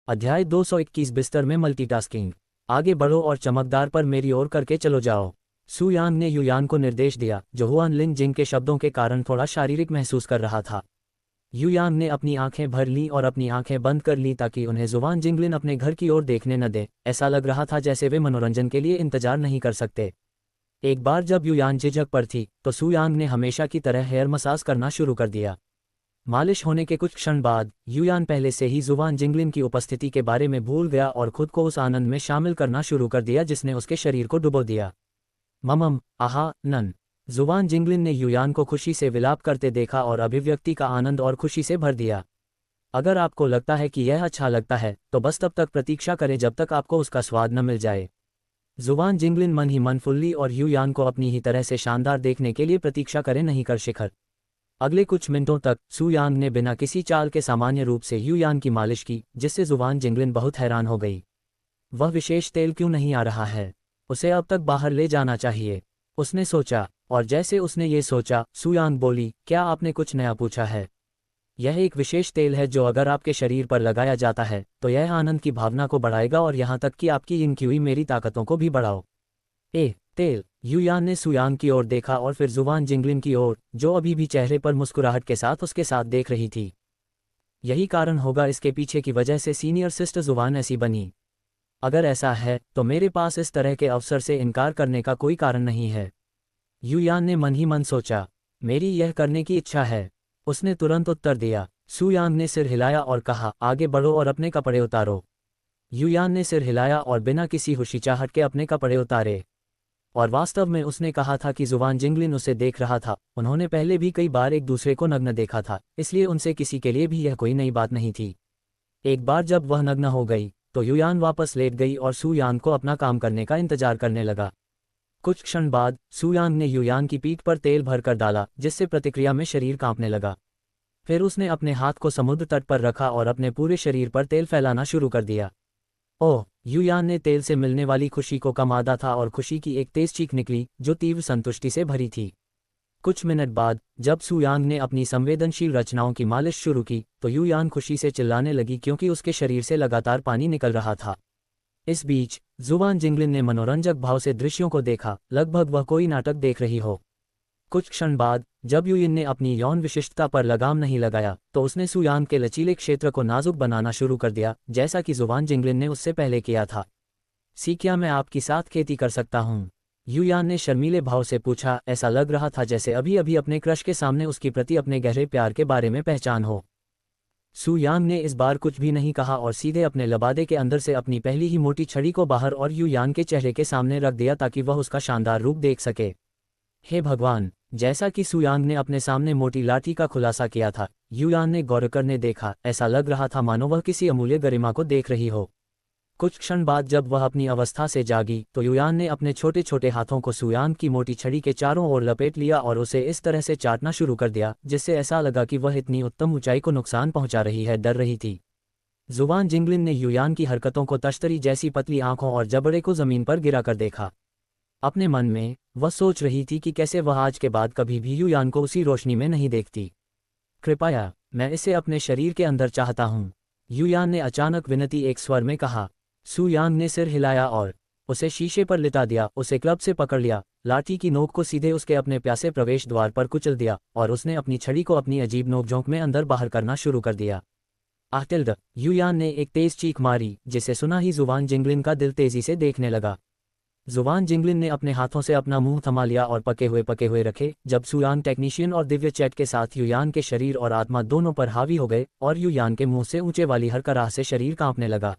अध्याय 221 बिस्तर में मल्टीटास्किंग। आगे बढ़ो और चमकदार पर मेरी ओर करके चलो जाओ। सू यांग ने युयान को निर्देश दिया, जो हुआन लिन जिंग के शब्दों के कारण थोड़ा शारीरिक महसूस कर रहा था। युयान ने अपनी आंखें भर लीं और अपनी आंखें बंद कर लीं ताकि उन्हें जुवान जिंगलिन अपने घर की ओर देखने न दे। ऐसा लग रहा था जैसे वे मनोरंजन के लिए इंतजार नहीं कर सकते। एक बार जब युयान झिझक पर थी तो सू यांग ने हमेशा की तरह हेयर मसाज करना शुरू कर दिया। मालिश होने के कुछ क्षण बाद युयान पहले से ही जुवान जिंगलिन की उपस्थिति के बारे में भूल गया और खुद को उस आनंद में शामिल करना शुरू कर दिया जिसने उसके शरीर को डुबो दिया। ममम, आहा, नन। जुवान जिंगलिन ने युयान को खुशी से विलाप करते देखा और अभिव्यक्ति का आनंद और खुशी से भर दिया। अगर आपको लगता है कि यह अच्छा लगता है तो बस तब तक प्रतीक्षा करें जब तक आपको उसका स्वाद न मिल जाए। जुवान जिंगलिन मन ही मन फुल्ली और युयान को अपनी ही तरह से शानदार देखने के लिए प्रतीक्षा करें नहीं कर शिखर। अगले कुछ मिनटों तक सू यांग ने बिना किसी चाल के सामान्य रूप से युयान की मालिश की, जिससे जुवान जिंगलिन बहुत हैरान हो गई। वह विशेष तेल क्यों नहीं आ रहा है? उसे अब तक बाहर ले जाना चाहिए, उसने सोचा। और जैसे उसने ये सोचा, सू यांग बोली, क्या आपने कुछ नया पूछा है? यह एक विशेष तेल है जो अगर आपके शरीर पर लगाया जाता है तो यह आनंद की भावना को बढ़ाएगा और यहाँ तक कि आपकी इनकी हुई मेरी ताकतों को भी बढ़ाओ। तेल। युयान ने सू यांग की ओर देखा और फिर जुवान जिंगलिन की ओर, जो अभी भी चेहरे पर मुस्कुराहट के साथ उसके साथ देख रही थी। यही कारण होगा इसके पीछे की वजह से सीनियर सिस्टर जुवान ऐसी बनी। अगर ऐसा है तो मेरे पास इस तरह के अवसर से इनकार करने का कोई कारण नहीं है। युयान ने मन ही मन सोचा, मेरी यह करने की इच्छा है। उसने तुरंत उत्तर दिया। सू यांग ने सिर हिलाया और कहा, आगे बढ़ो और अपने कपड़े उतारो। युयान ने सिर हिलाया और बिना किसी हुशिचाहट के अपने कपड़े उतारे। और वास्तव में उसने कहा था कि जुवान जिंगलिन उसे देख रहा था। उन्होंने पहले भी कई बार एक दूसरे को नग्न देखा था, इसलिए उनसे किसी के लिए भी यह कोई नई बात नहीं थी। एक बार जब वह नग्न हो गई तो युयान वापस लेट गई और सू यांग को अपना काम करने का इंतजार करने लगा। कुछ क्षण बाद सू यांग ने युयान की पीठ पर तेल भरकर डाला, जिससे प्रतिक्रिया में शरीर कांपने लगा। फिर उसने अपने हाथ को समुद्र तट पर रखा और अपने पूरे शरीर पर तेल फैलाना शुरू कर दिया। ओह! युयान ने तेल से मिलने वाली खुशी को कम आदा था और खुशी की एक तेज चीख निकली जो तीव्र संतुष्टि से भरी थी। कुछ मिनट बाद जब सू यांग ने अपनी संवेदनशील रचनाओं की मालिश शुरू की तो युयान खुशी से चिल्लाने लगी क्योंकि उसके शरीर से लगातार पानी निकल रहा था। इस बीच जुवान जिंगलिन ने मनोरंजक भाव से दृश्यों को देखा, लगभग वह कोई नाटक देख रही हो। कुछ क्षण बाद जब युयिन ने अपनी यौन विशिष्टता पर लगाम नहीं लगाया तो उसने सू यांग के लचीले क्षेत्र को नाजुक बनाना शुरू कर दिया, जैसा कि जुवान जिंगलिन ने उससे पहले किया था। क्या मैं आपकी साथ खेती कर सकता हूँ? युयान ने शर्मीले भाव से पूछा। ऐसा लग रहा था जैसे अभी अभी अपने क्रश के सामने उसकी प्रति अपने गहरे प्यार के बारे में पहचान हो। सू यांग ने इस बार कुछ भी नहीं कहा और सीधे अपने लबादे के अंदर से अपनी पहली ही मोटी छड़ी को बाहर और युयान के चेहरे के सामने रख दिया ताकि वह उसका शानदार रूप देख सके। हे भगवान! जैसा कि सू यांग ने अपने सामने मोटी लाठी का खुलासा किया था, युयान ने गौर करने देखा। ऐसा लग रहा था मानो वह किसी अमूल्य गरिमा को देख रही हो। कुछ क्षण बाद जब वह अपनी अवस्था से जागी तो युयान ने अपने छोटे छोटे हाथों को सू यांग की मोटी छड़ी के चारों ओर लपेट लिया और उसे इस तरह से चाटना शुरू कर दिया जिससे ऐसा लगा कि वह इतनी उत्तम ऊंचाई को नुकसान पहुंचा रही है, डर रही थी। जुवान जिंगलिन ने युयान की हरकतों को तश्तरी जैसी पतली आंखों और जबड़े को जमीन पर गिरा कर देखा। अपने मन में वह सोच रही थी कि कैसे वह आज के बाद कभी भी युयान को उसी रोशनी में नहीं देखती। कृपया, मैं इसे अपने शरीर के अंदर चाहता हूँ, युयान ने अचानक विनती एक स्वर में कहा। सू यांग ने सिर हिलाया और उसे शीशे पर लिटा दिया, उसे क्लब से पकड़ लिया, लाठी की नोक को सीधे उसके अपने प्यासे प्रवेश द्वार पर कुचल दिया और उसने अपनी छड़ी को अपनी अजीब नोकझोंक में अंदर बाहर करना शुरू कर दिया। आटिल्ड! युयान ने एक तेज चीख मारी, जिसे सुना ही जुवान जिंगलिन का दिल तेजी से देखने लगा। जुवान जिंगलिन ने अपने हाथों से अपना मुंह थमा लिया और पके हुए रखे जब सू यांग टेक्नीशियन और दिव्य चैट के साथ युयान के शरीर और आत्मा दोनों पर हावी हो गए और युयान के मुंह से ऊंचे वाली हर कराह से शरीर कांपने लगा।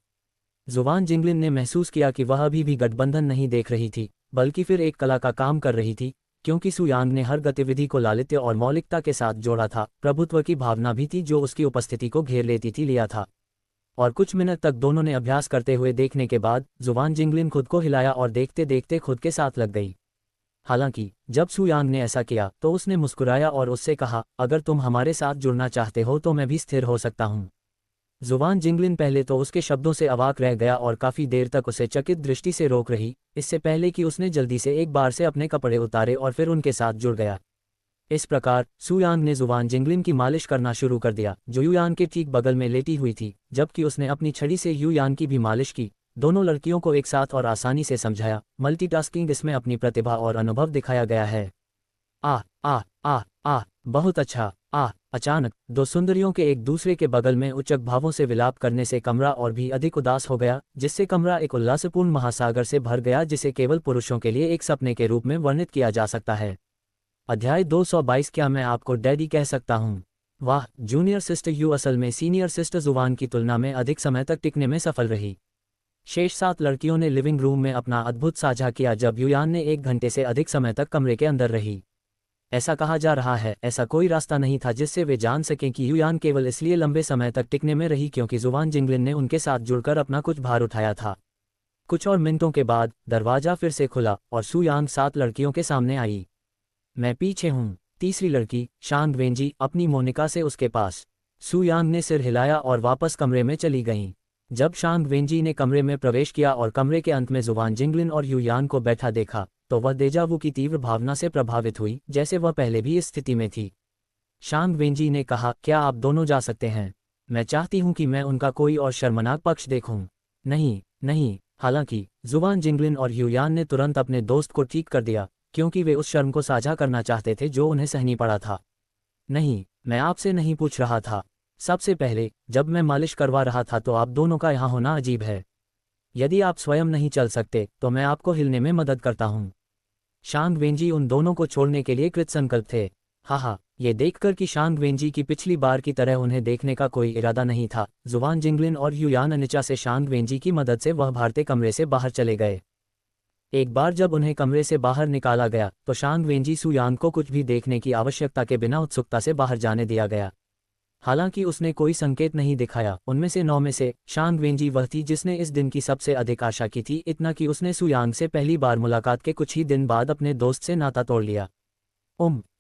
जुवान जिंगलिन ने महसूस किया कि वह अभी भी गठबंधन नहीं देख रही थी, बल्कि फिर एक कला का काम कर रही थी, क्योंकि सू यांग ने हर गतिविधि को लालित्य और मौलिकता के साथ जोड़ा था। प्रभुत्व की भावना भी थी जो उसकी उपस्थिति को घेर लेती थी लिया था। और कुछ मिनट तक दोनों ने अभ्यास करते हुए देखने के बाद जुवान जिंगलिन खुद को हिलाया और देखते देखते खुद के साथ लग गई। हालांकि जब सू यांग ने ऐसा किया तो उसने मुस्कुराया और उससे कहा, अगर तुम हमारे साथ जुड़ना चाहते हो तो मैं भी स्थिर हो सकता हूँ। जुवान जिंगलिन पहले तो उसके शब्दों से अवाक रह गया और काफी देर तक उसे चकित दृष्टि से रोक रही, इससे पहले कि उसने जल्दी से एक बार से अपने कपड़े उतारे और फिर उनके साथ जुड़ गया। इस प्रकार सुयांग ने जुवान जिंगलिन की मालिश करना शुरू कर दिया, जो युयान के ठीक बगल में लेटी हुई थी, जबकि उसने अपनी छड़ी से युयान की भी मालिश की। दोनों लड़कियों को एक साथ और आसानी से समझाया। मल्टीटास्किंग इसमें अपनी प्रतिभा और अनुभव दिखाया गया है। आ आ आ आ बहुत अच्छा। अचानक दो सुंदरियों के एक दूसरे के बगल में उच्चक भावों से विलाप करने से कमरा और भी अधिक उदास हो गया, जिससे कमरा एक उल्लासपूर्ण महासागर से भर गया जिसे केवल पुरुषों के लिए एक सपने के रूप में वर्णित किया जा सकता है। अध्याय 222। क्या मैं आपको डैडी कह सकता हूँ? वाह, जूनियर सिस्टर यू असल में सीनियर सिस्टर जुवान की तुलना में अधिक समय तक टिकने में सफल रही। शेष 7 लड़कियों ने लिविंग रूम में अपना अद्भुत साझा किया जब युयान ने 1 घंटे से अधिक समय तक कमरे के अंदर रही। ऐसा कहा जा रहा है, ऐसा कोई रास्ता नहीं था जिससे वे जान सकें कि युयान केवल इसलिए लंबे समय तक टिकने में रही क्योंकि जुवान जिंगलिन ने उनके साथ जुड़कर अपना कुछ भार उठाया था। कुछ और मिनटों के बाद दरवाजा फिर से खुला और सुयांग 7 लड़कियों के सामने आई। मैं पीछे हूँ। तीसरी लड़की शांग वेंजी अपनी मोनिका से उसके पास। सुयांग ने सिर हिलाया और वापस कमरे में चली गईं। जब शांग वेंजी ने कमरे में प्रवेश किया और कमरे के अंत में जुवान जिंगलिन और युयान को बैठा देखा, तो वह देजावू की तीव्र भावना से प्रभावित हुई, जैसे वह पहले भी इस स्थिति में थी। शांग वेंजी ने कहा, क्या आप दोनों जा सकते हैं? मैं चाहती हूं कि मैं उनका कोई और शर्मनाक पक्ष देखूं। नहीं नहीं। हालांकि जुवान जिंगलिन और युयान ने तुरंत अपने दोस्त को ठीक कर दिया, क्योंकि वे उस शर्म को साझा करना चाहते थे जो उन्हें सहनी पड़ा था। नहीं, मैं आपसे नहीं पूछ रहा था। सबसे पहले जब मैं मालिश करवा रहा था तो आप दोनों का यहाँ होना अजीब है। यदि आप स्वयं नहीं चल सकते तो मैं आपको हिलने में मदद करता हूँ। शांग वेंजी उन दोनों को छोड़ने के लिए कृतसंकल्प थे। हाँ, ये देखकर कि शांग वेंजी की पिछली बार की तरह उन्हें देखने का कोई इरादा नहीं था, जुवान जिंगलिन और युयान अनिचा से शांग वेंजी की मदद से वह भागते कमरे से बाहर चले गए। एक बार जब उन्हें कमरे से बाहर निकाला गया तो शांग वेंजी सुयांग को कुछ भी देखने की आवश्यकता के बिना उत्सुकता से बाहर जाने दिया गया। हालांकि उसने कोई संकेत नहीं दिखाया। उनमें से 9 में से शांग वेंजी वह थी जिसने इस दिन की सबसे अधिक आशा की थी, इतना कि उसने सुयांग से पहली बार मुलाकात के कुछ ही दिन बाद अपने दोस्त से नाता तोड़ लिया।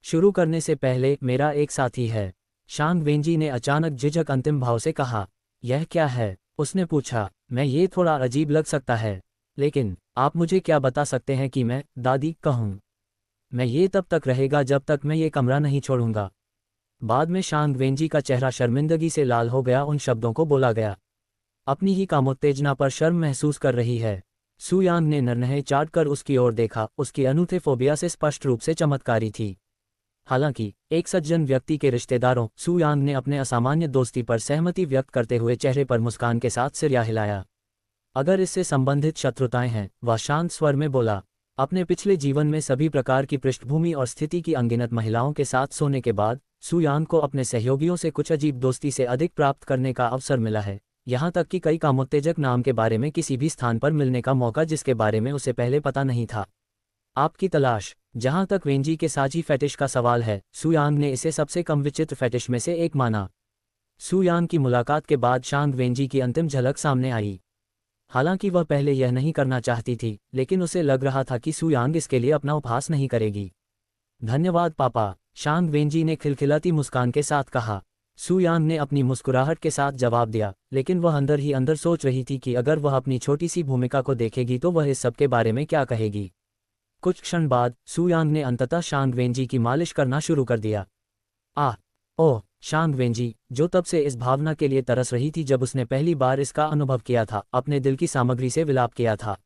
शुरू करने से पहले मेरा एक साथी है, शांग वेंजी ने अचानक झिझक अंतिम भाव से कहा। यह क्या है? उसने पूछा। मैं ये थोड़ा अजीब लग सकता है, लेकिन आप मुझे क्या बता सकते हैं कि मैं दादी कहूँ? मैं ये तब तक रहेगा जब तक मैं ये कमरा नहीं छोड़ूंगा। बाद में शांग वेंजी का चेहरा शर्मिंदगी से लाल हो गया। उन शब्दों को बोला गया। अपनी ही कामोत्तेजना पर शर्म महसूस कर रही है। सुयांग ने नरनहे चाटकर उसकी ओर देखा। उसकी अनूठे फोबिया से स्पष्ट रूप से चमत्कारी थी। हालांकि एक सज्जन व्यक्ति के रिश्तेदारों, सुयांग ने अपने असामान्य दोस्ती पर सहमति व्यक्त करते हुए चेहरे पर मुस्कान के साथ सिर हिलाया। अगर इससे संबंधित शत्रुताएं हैं, वह शांत स्वर में बोला। अपने पिछले जीवन में सभी प्रकार की पृष्ठभूमि और स्थिति की अनगिनत महिलाओं के साथ सोने के बाद सुयांग को अपने सहयोगियों से कुछ अजीब दोस्ती से अधिक प्राप्त करने का अवसर मिला है, यहाँ तक कि कई कामोत्तेजक नाम के बारे में किसी भी स्थान पर मिलने का मौका जिसके बारे में उसे पहले पता नहीं था। आपकी तलाश। जहाँ तक वेंजी के साझी फेटिश का सवाल है, सुयांग ने इसे सबसे कम विचित्र फेटिश में से एक माना। सुयांग की मुलाकात के बाद शांग वेंजी की अंतिम झलक सामने आई। हालांकि वह पहले यह नहीं करना चाहती थी, लेकिन उसे लग रहा था कि सुयांग इसके लिए अपना उपहास नहीं करेगी। धन्यवाद पापा, शांग वेंजी ने खिलखिलाती मुस्कान के साथ कहा। सुयांग ने अपनी मुस्कुराहट के साथ जवाब दिया, लेकिन वह अंदर ही अंदर सोच रही थी कि अगर वह अपनी छोटी सी भूमिका को देखेगी तो वह इस सब के बारे में क्या कहेगी। कुछ क्षण बाद सुयांग ने अंततः शांग वेंजी की मालिश करना शुरू कर दिया। ओह, शांग वेंजी, जो तब से इस भावना के लिए तरस रही थी जब उसने पहली बार इसका अनुभव किया था, अपने दिल की सामग्री से विलाप किया था,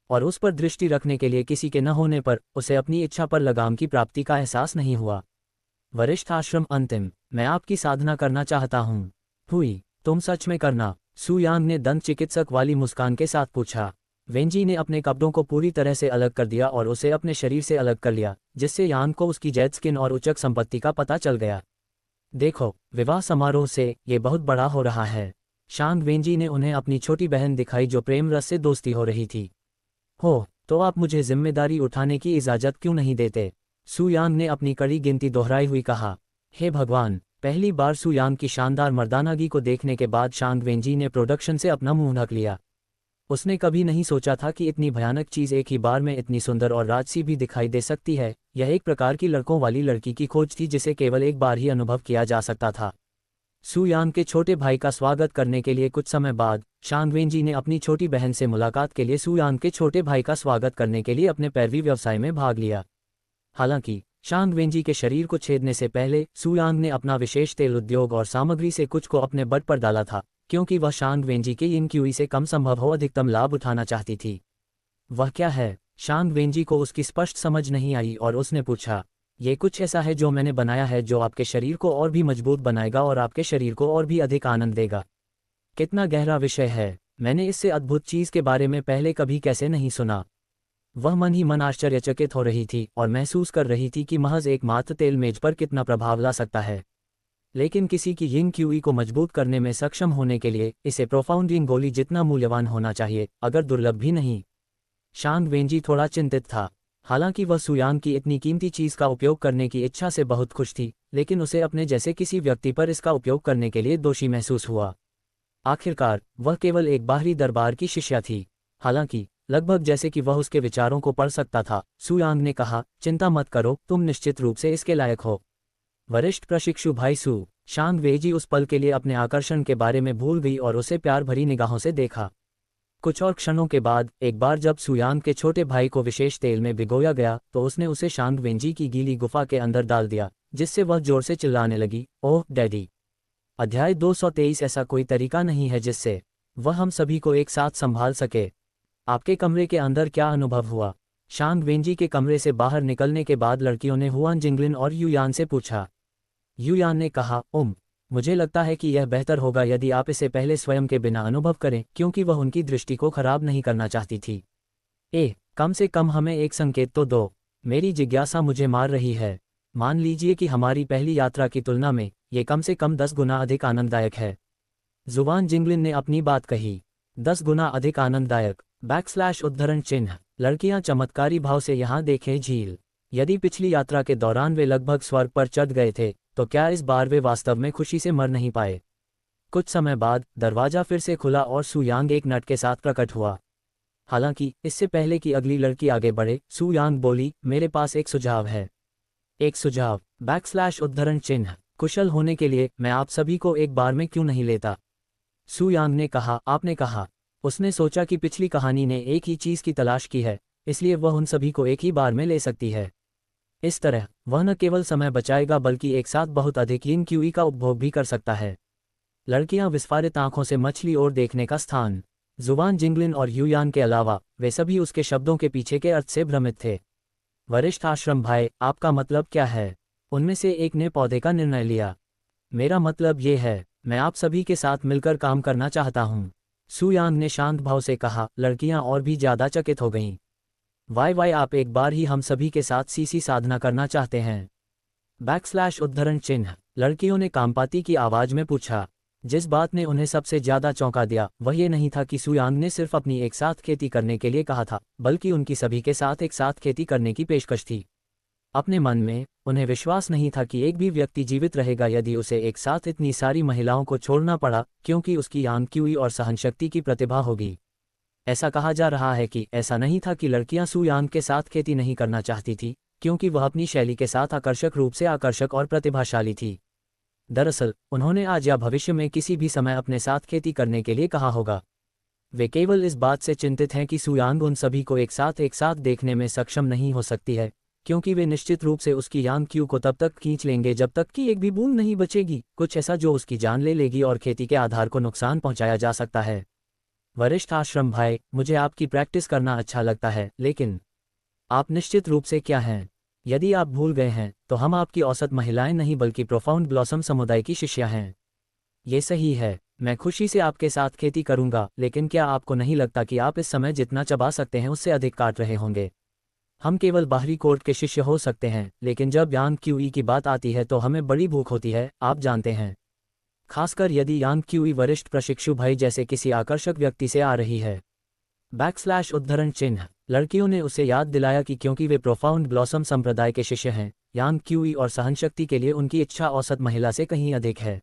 और उस पर दृष्टि रखने के लिए किसी के न होने पर उसे अपनी इच्छा पर लगाम की प्राप्ति का एहसास नहीं हुआ। वरिष्ठ आश्रम अंतिम। मैं आपकी साधना करना चाहता हूँ। हुई, तुम सच में करना? सुयांग ने दंत चिकित्सक वाली मुस्कान के साथ पूछा। वेंजी ने अपने कपड़ों को पूरी तरह से अलग कर दिया और उसे अपने शरीर से अलग कर लिया, जिससे यांग को उसकी जैद स्किन और उच्चक संपत्ति का पता चल गया। देखो, विवाह समारोह से ये बहुत बड़ा हो रहा है। शांग वेंजी ने उन्हें अपनी छोटी बहन दिखाई जो प्रेम रस से दोस्ती हो रही थी। तो आप मुझे जिम्मेदारी उठाने की इजाज़त क्यों नहीं देते? सुयांग ने अपनी कड़ी गिनती दोहराई हुई कहा। हे भगवान! पहली बार सुयांग की शानदार मर्दानगी को देखने के बाद शांग वेंजी ने प्रोडक्शन से अपना मुंह ढक लिया। उसने कभी नहीं सोचा था कि इतनी भयानक चीज़ एक ही बार में इतनी सुंदर और राजसी भी दिखाई दे सकती है। यह एक प्रकार की लड़कों वाली लड़की की खोज थी जिसे केवल एक बार ही अनुभव किया जा सकता था। सुयांग के छोटे भाई का स्वागत करने के लिए कुछ समय बाद शांग वेंजी ने अपनी छोटी बहन से मुलाकात के लिए सुयांग के छोटे भाई का स्वागत करने के लिए अपने पैरवी व्यवसाय में भाग लिया। हालांकि शांग वेंजी के शरीर को छेदने से पहले सुयांग ने अपना विशेष तेल उद्योग और सामग्री से कुछ को अपने बट पर डाला था, क्योंकि वह शांग वेंजी के इन क्यूई से कम संभव हो अधिकतम लाभ उठाना चाहती थी। वह क्या है? शांग वेंजी को उसकी स्पष्ट समझ नहीं आई और उसने पूछा, ये कुछ ऐसा है जो मैंने बनाया है जो आपके शरीर को और भी मजबूत बनाएगा और आपके शरीर को और भी अधिक आनंद देगा। कितना गहरा विषय है, मैंने इससे अद्भुत चीज़ के बारे में पहले कभी कैसे नहीं सुना। वह मन ही मन आश्चर्यचकित हो रही थी और महसूस कर रही थी कि महज एकमात्र तेल मेज पर कितना प्रभाव ला सकता है। लेकिन किसी की यिंग क्यूई को मजबूत करने में सक्षम होने के लिए इसे प्रोफाउंड यिंग गोली जितना मूल्यवान होना चाहिए, अगर दुर्लभ भी नहीं। शांग वेंजी थोड़ा चिंतित था। हालांकि वह सुयांग की इतनी कीमती चीज़ का उपयोग करने की इच्छा से बहुत खुश थी, लेकिन उसे अपने जैसे किसी व्यक्ति पर इसका उपयोग करने के लिए दोषी महसूस हुआ। आखिरकार वह केवल एक बाहरी दरबार की शिष्या थी। हालांकि लगभग जैसे कि वह उसके विचारों को पढ़ सकता था, सुयांग ने कहा, चिंता मत करो, तुम निश्चित रूप से इसके लायक हो। वरिष्ठ प्रशिक्षु भाई सू। शांग वेजी उस पल के लिए अपने आकर्षण के बारे में भूल गई और उसे प्यार भरी निगाहों से देखा। कुछ और क्षणों के बाद एक बार जब सुयांग के छोटे भाई को विशेष तेल में भिगोया गया तो उसने उसे शांग वेंजी की गीली गुफा के अंदर डाल दिया, जिससे वह जोर से चिल्लाने लगी, ओह डैडी। अध्याय 223। ऐसा कोई तरीका नहीं है जिससे वह हम सभी को एक साथ संभाल सके। आपके कमरे के अंदर क्या अनुभव हुआ? शांग वेंजी के कमरे से बाहर निकलने के बाद लड़कियों ने हुआन जिंगलिन और युयान से पूछा। युयान ने कहा, मुझे लगता है कि यह बेहतर होगा यदि आप इसे पहले स्वयं के बिना अनुभव करें, क्योंकि वह उनकी दृष्टि को खराब नहीं करना चाहती थी। कम से कम हमें एक संकेत तो दो। मेरी जिज्ञासा मुझे मार रही है। मान लीजिए कि हमारी पहली यात्रा की तुलना में ये कम से कम 10 गुना अधिक आनंददायक है। जुबान जिंगलिन ने अपनी बात कही। 10 गुना अधिक आनंददायक। उद्धरण चिन्ह। लड़कियां चमत्कारी भाव से यहाँ देखें झील। यदि पिछली यात्रा के दौरान वे लगभग स्वर्ग पर चढ़ गए थे, तो क्या इस बार वे वास्तव में खुशी से मर नहीं पाए? कुछ समय बाद दरवाजा फिर से खुला और सुयांग एक नट के साथ प्रकट हुआ। हालांकि इससे पहले कि अगली लड़की आगे बढ़े, सुयांग बोली, मेरे पास एक सुझाव है। एक सुझाव। उद्धरण चिन्ह। कुशल होने के लिए मैं आप सभी को एक बार में क्यों नहीं लेता? सुयांग ने कहा, आपने कहा। उसने सोचा कि पिछली कहानी ने एक ही चीज़ की तलाश की है, इसलिए वह उन सभी को एक ही बार में ले सकती है। इस तरह वह न केवल समय बचाएगा बल्कि एक साथ बहुत अधिक यिंग क्यूई का उपभोग भी कर सकता है। लड़कियां विस्फारित आंखों से मछली और देखने का स्थान। जुबान जिंगलिन और युयान के अलावा वे सभी उसके शब्दों के पीछे के अर्थ से भ्रमित थे। वरिष्ठ आश्रम भाई, आपका मतलब क्या है? उनमें से एक ने पौधे का निर्णय लिया। मेरा मतलब ये है, मैं आप सभी के साथ मिलकर काम करना चाहता हूँ। सुयांग ने शांत भाव से कहा। लड़कियां और भी ज्यादा चकित हो गईं। वाई आप एक बार ही हम सभी के साथ सीसी साधना करना चाहते हैं? उद्धरण चिन्ह। लड़कियों ने कामपाती की आवाज में पूछा। जिस बात ने उन्हें सबसे ज्यादा चौंका दिया वह ये नहीं था कि सुयांग ने सिर्फ अपनी एक साथ खेती करने के लिए कहा था, बल्कि उनकी सभी के साथ एक साथ खेती करने की पेशकश थी। अपने मन में उन्हें विश्वास नहीं था कि एक भी व्यक्ति जीवित रहेगा यदि उसे एक साथ इतनी सारी महिलाओं को छोड़ना पड़ा, क्योंकि उसकी यांग क्यूई और सहनशक्ति की प्रतिभा होगी। ऐसा कहा जा रहा है कि ऐसा नहीं था कि लड़कियां सुयांग के साथ खेती नहीं करना चाहती थी, क्योंकि वह अपनी शैली के साथ आकर्षक रूप से आकर्षक और प्रतिभाशाली थी। दरअसल उन्होंने आज या भविष्य में किसी भी समय अपने साथ खेती करने के लिए कहा होगा। वे केवल इस बात से चिंतित हैं कि सुयांग उन सभी को एक साथ देखने में सक्षम नहीं हो सकती है, क्योंकि वे निश्चित रूप से उसकी यांग क्यू को तब तक खींच लेंगे जब तक कि एक भी बूंद नहीं बचेगी, कुछ ऐसा जो उसकी जान ले लेगी और खेती के आधार को नुकसान पहुंचाया जा सकता है। वरिष्ठ आश्रम भाई, मुझे आपकी प्रैक्टिस करना अच्छा लगता है, लेकिन आप निश्चित रूप से क्या हैं? यदि आप भूल गए हैं तो हम आपकी औसत महिलाएं नहीं बल्कि प्रोफाउंड ब्लॉसम समुदाय की शिष्या हैं। ये सही है, मैं खुशी से आपके साथ खेती करूंगा, लेकिन क्या आपको नहीं लगता कि आप इस समय जितना चबा सकते हैं उससे अधिक काट रहे होंगे? हम केवल बाहरी कोर्ट के शिष्य हो सकते हैं, लेकिन जब यांग क्यूई की बात आती है तो हमें बड़ी भूख होती है, आप जानते हैं। खासकर यदि यांग क्यूई वरिष्ठ प्रशिक्षु भाई जैसे किसी आकर्षक व्यक्ति से आ रही है। उद्धरण चिन्ह। लड़कियों ने उसे याद दिलाया कि क्योंकि वे प्रोफाउंड ब्लॉसम संप्रदाय के शिष्य हैं, यांग क्यूई और सहनशक्ति के लिए उनकी इच्छा औसत महिला से कहीं अधिक है।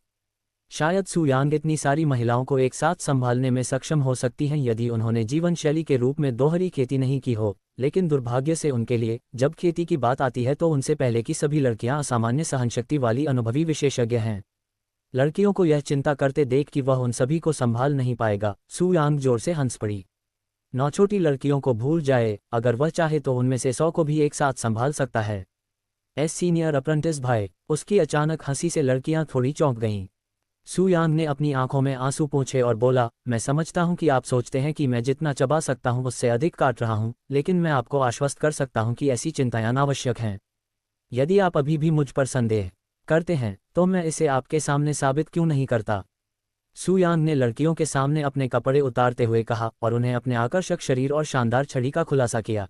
शायद सुयांग इतनी सारी महिलाओं को एक साथ संभालने में सक्षम हो सकती हैं यदि उन्होंने जीवन शैली के रूप में दोहरी खेती नहीं की हो, लेकिन दुर्भाग्य से उनके लिए जब खेती की बात आती है तो उनसे पहले की सभी लड़कियां असामान्य सहनशक्ति वाली अनुभवी विशेषज्ञ हैं। लड़कियों को यह चिंता करते देख कि वह उन सभी को संभाल नहीं पाएगा, सुयांग जोर से हंस पड़ी। 9 छोटी लड़कियों को भूल जाए, अगर वह चाहे तो उनमें से 100 को भी एक साथ संभाल सकता है। एस सीनियर अप्रेंटिस भाई। उसकी अचानक हंसी से लड़कियां थोड़ी चौंक गईं। सू यांग ने अपनी आंखों में आंसू पोंछे और बोला, मैं समझता हूं कि आप सोचते हैं कि मैं जितना चबा सकता हूं उससे अधिक काट रहा हूं, लेकिन मैं आपको आश्वस्त कर सकता हूं कि ऐसी चिंताएं अनावश्यक हैं। यदि आप अभी भी मुझ पर संदेह करते हैं तो मैं इसे आपके सामने साबित क्यों नहीं करता। सू यांग ने लड़कियों के सामने अपने कपड़े उतारते हुए कहा और उन्हें अपने आकर्षक शरीर और शानदार छड़ी का खुलासा किया।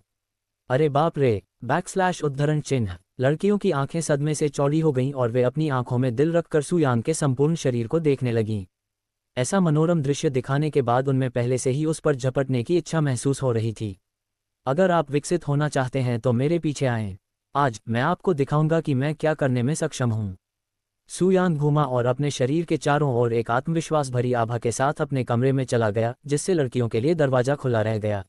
अरे बाप रे! बैकस्लैश उद्धरण चिन्ह। लड़कियों की आंखें सदमे से चौड़ी हो गईं और वे अपनी आंखों में दिल रखकर सू यांग के संपूर्ण शरीर को देखने लगीं। ऐसा मनोरम दृश्य दिखाने के बाद उनमें पहले से ही उस पर झपटने की इच्छा महसूस हो रही थी। अगर आप विकसित होना चाहते हैं तो मेरे पीछे आएं। आज मैं आपको दिखाऊंगा कि मैं क्या करने में सक्षम हूं। सू यांग घूमा और अपने शरीर के चारों ओर एक आत्मविश्वास भरी आभा के साथ अपने कमरे में चला गया, जिससे लड़कियों के लिए दरवाजा खुला रह गया।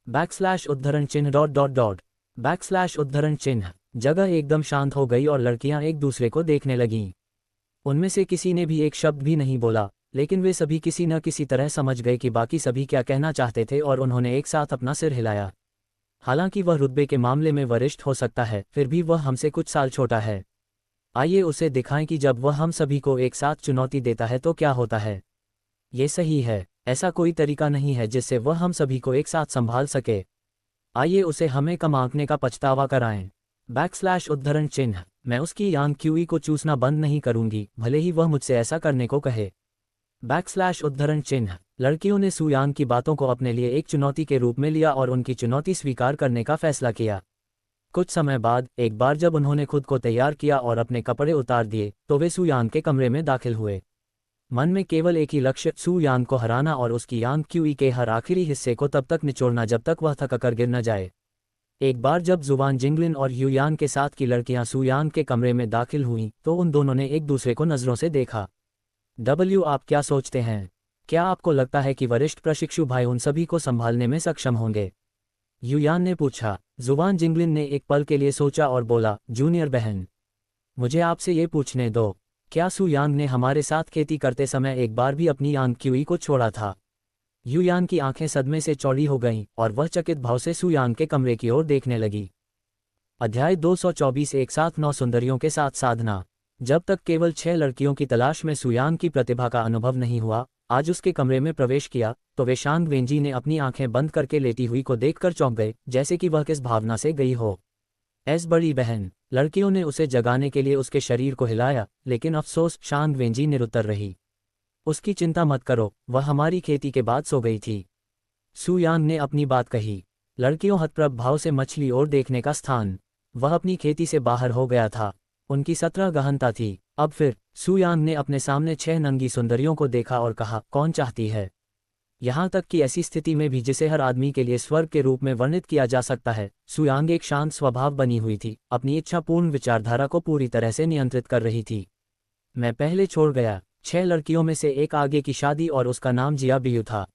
बैकस्लैश उद्धरण चिन्ह डॉट डॉट डॉट। बैकस्लैश उद्धरण चिन्ह। जगह एकदम शांत हो गई और लड़कियां एक दूसरे को देखने लगीं। उनमें से किसी ने भी एक शब्द भी नहीं बोला, लेकिन वे सभी किसी न किसी तरह समझ गए कि बाकी सभी क्या कहना चाहते थे और उन्होंने एक साथ अपना सिर हिलाया। हालांकि वह रुतबे के मामले में वरिष्ठ हो सकता है, फिर भी वह हमसे कुछ साल छोटा है। आइए उसे दिखाएं कि जब वह हम सभी को एक साथ चुनौती देता है तो क्या होता है। ये सही है, ऐसा कोई तरीका नहीं है जिससे वह हम सभी को एक साथ संभाल सके। आइए उसे हमें कम आंकने का पछतावा कराएं। बैकस्लैश उद्धरण चिन्ह। मैं उसकी यांग क्यूई को चूसना बंद नहीं करूंगी, भले ही वह मुझसे ऐसा करने को कहे। बैकस्लैश उद्धरण चिन्ह। लड़कियों ने सू यांग की बातों को अपने लिए एक चुनौती के रूप में लिया और उनकी चुनौती स्वीकार करने का फैसला किया। कुछ समय बाद, एक बार जब उन्होंने खुद को तैयार किया और अपने कपड़े उतार दिए, तो वे सू यांग के कमरे में दाखिल हुए। मन में केवल एक ही लक्ष्य, सू यांग को हराना और उसकी यांग क्यूई के हर आखिरी हिस्से को तब तक निचोड़ना जब तक वह थककर गिर न जाए। एक बार जब जुवान जिंगलिन और युयान के साथ की लड़कियां सू यांग के कमरे में दाखिल हुईं, तो उन दोनों ने एक दूसरे को नज़रों से देखा। आप क्या सोचते हैं? क्या आपको लगता है कि वरिष्ठ प्रशिक्षु भाई उन सभी को संभालने में सक्षम होंगे? युयान ने पूछा। जुवान जिंगलिन ने एक पल के लिए सोचा और बोला, जूनियर बहन, मुझे आपसे ये पूछने दो, क्या सू यांग ने हमारे साथ खेती करते समय एक बार भी अपनी यांग क्यूई को छोड़ा था? युयान की आंखें सदमे से चौड़ी हो गईं और वह चकित भाव से सू यांग के कमरे की ओर देखने लगी। अध्याय 224 एक साथ 9 सुंदरियों के साथ साधना। जब तक केवल 6 लड़कियों की तलाश में सू यांग की प्रतिभा का अनुभव नहीं हुआ, आज उसके कमरे में प्रवेश किया, तो वे शांग वेंजी ने अपनी आंखें बंद करके लेटी हुई को देखकर चौंक गए, जैसे कि वह किस भावना से गई हो। एस बड़ी बहन। लड़कियों ने उसे जगाने के लिए उसके शरीर को हिलाया, लेकिन अफसोस, शांग वेंजी निरुत्तर रही। उसकी चिंता मत करो, वह हमारी खेती के बाद सो गई थी। सू यांग ने अपनी बात कही। लड़कियों हतप्रभ भाव से मछली और देखने का स्थान। वह अपनी खेती से बाहर हो गया था। उनकी 17 गहनता थी। अब फिर सू यांग ने अपने सामने 6 नंगी सुंदरियों को देखा और कहा, कौन चाहती है? यहाँ तक कि ऐसी स्थिति में भी जिसे हर आदमी के लिए स्वर्ग के रूप में वर्णित किया जा सकता है, सू यांग एक शांत स्वभाव बनी हुई थी, अपनी इच्छापूर्ण विचारधारा को पूरी तरह से नियंत्रित कर रही थी। मैं पहले छोड़ गया। 6 लड़कियों में से एक आगे की शादी और उसका नाम जिया बियू था।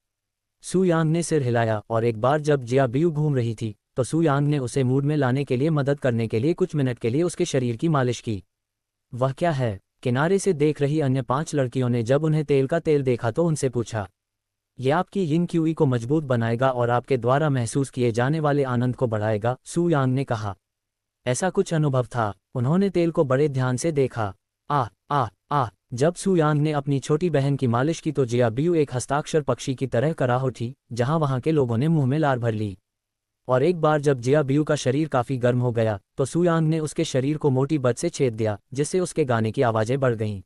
सू यांग ने सिर हिलाया और एक बार जब जिया बियू घूम रही थी, तो सू यांग ने उसे मूड में लाने के लिए मदद करने के लिए कुछ मिनट के लिए उसके शरीर की मालिश की। वह क्या है? किनारे से देख रही अन्य 5 लड़कियों ने जब उन्हें तेल का तेल देखा तो उनसे पूछा। यह आपकी यिंग क्यूई को मजबूत बनाएगा और आपके द्वारा महसूस किए जाने वाले आनंद को बढ़ाएगा, सू यांग ने कहा। ऐसा कुछ अनुभव था। उन्होंने तेल को बड़े ध्यान से देखा। आ आ आ जब सू यांग ने अपनी छोटी बहन की मालिश की तो जिया बियू एक हस्ताक्षर पक्षी की तरह करा उठी, जहां वहां के लोगों ने मुंह में लार भर ली। और एक बार जब जिया बियू का शरीर काफी गर्म हो गया, तो सू यांग ने उसके शरीर को मोटी बट से छेद दिया, जिससे उसके गाने की आवाजें बढ़ गईं।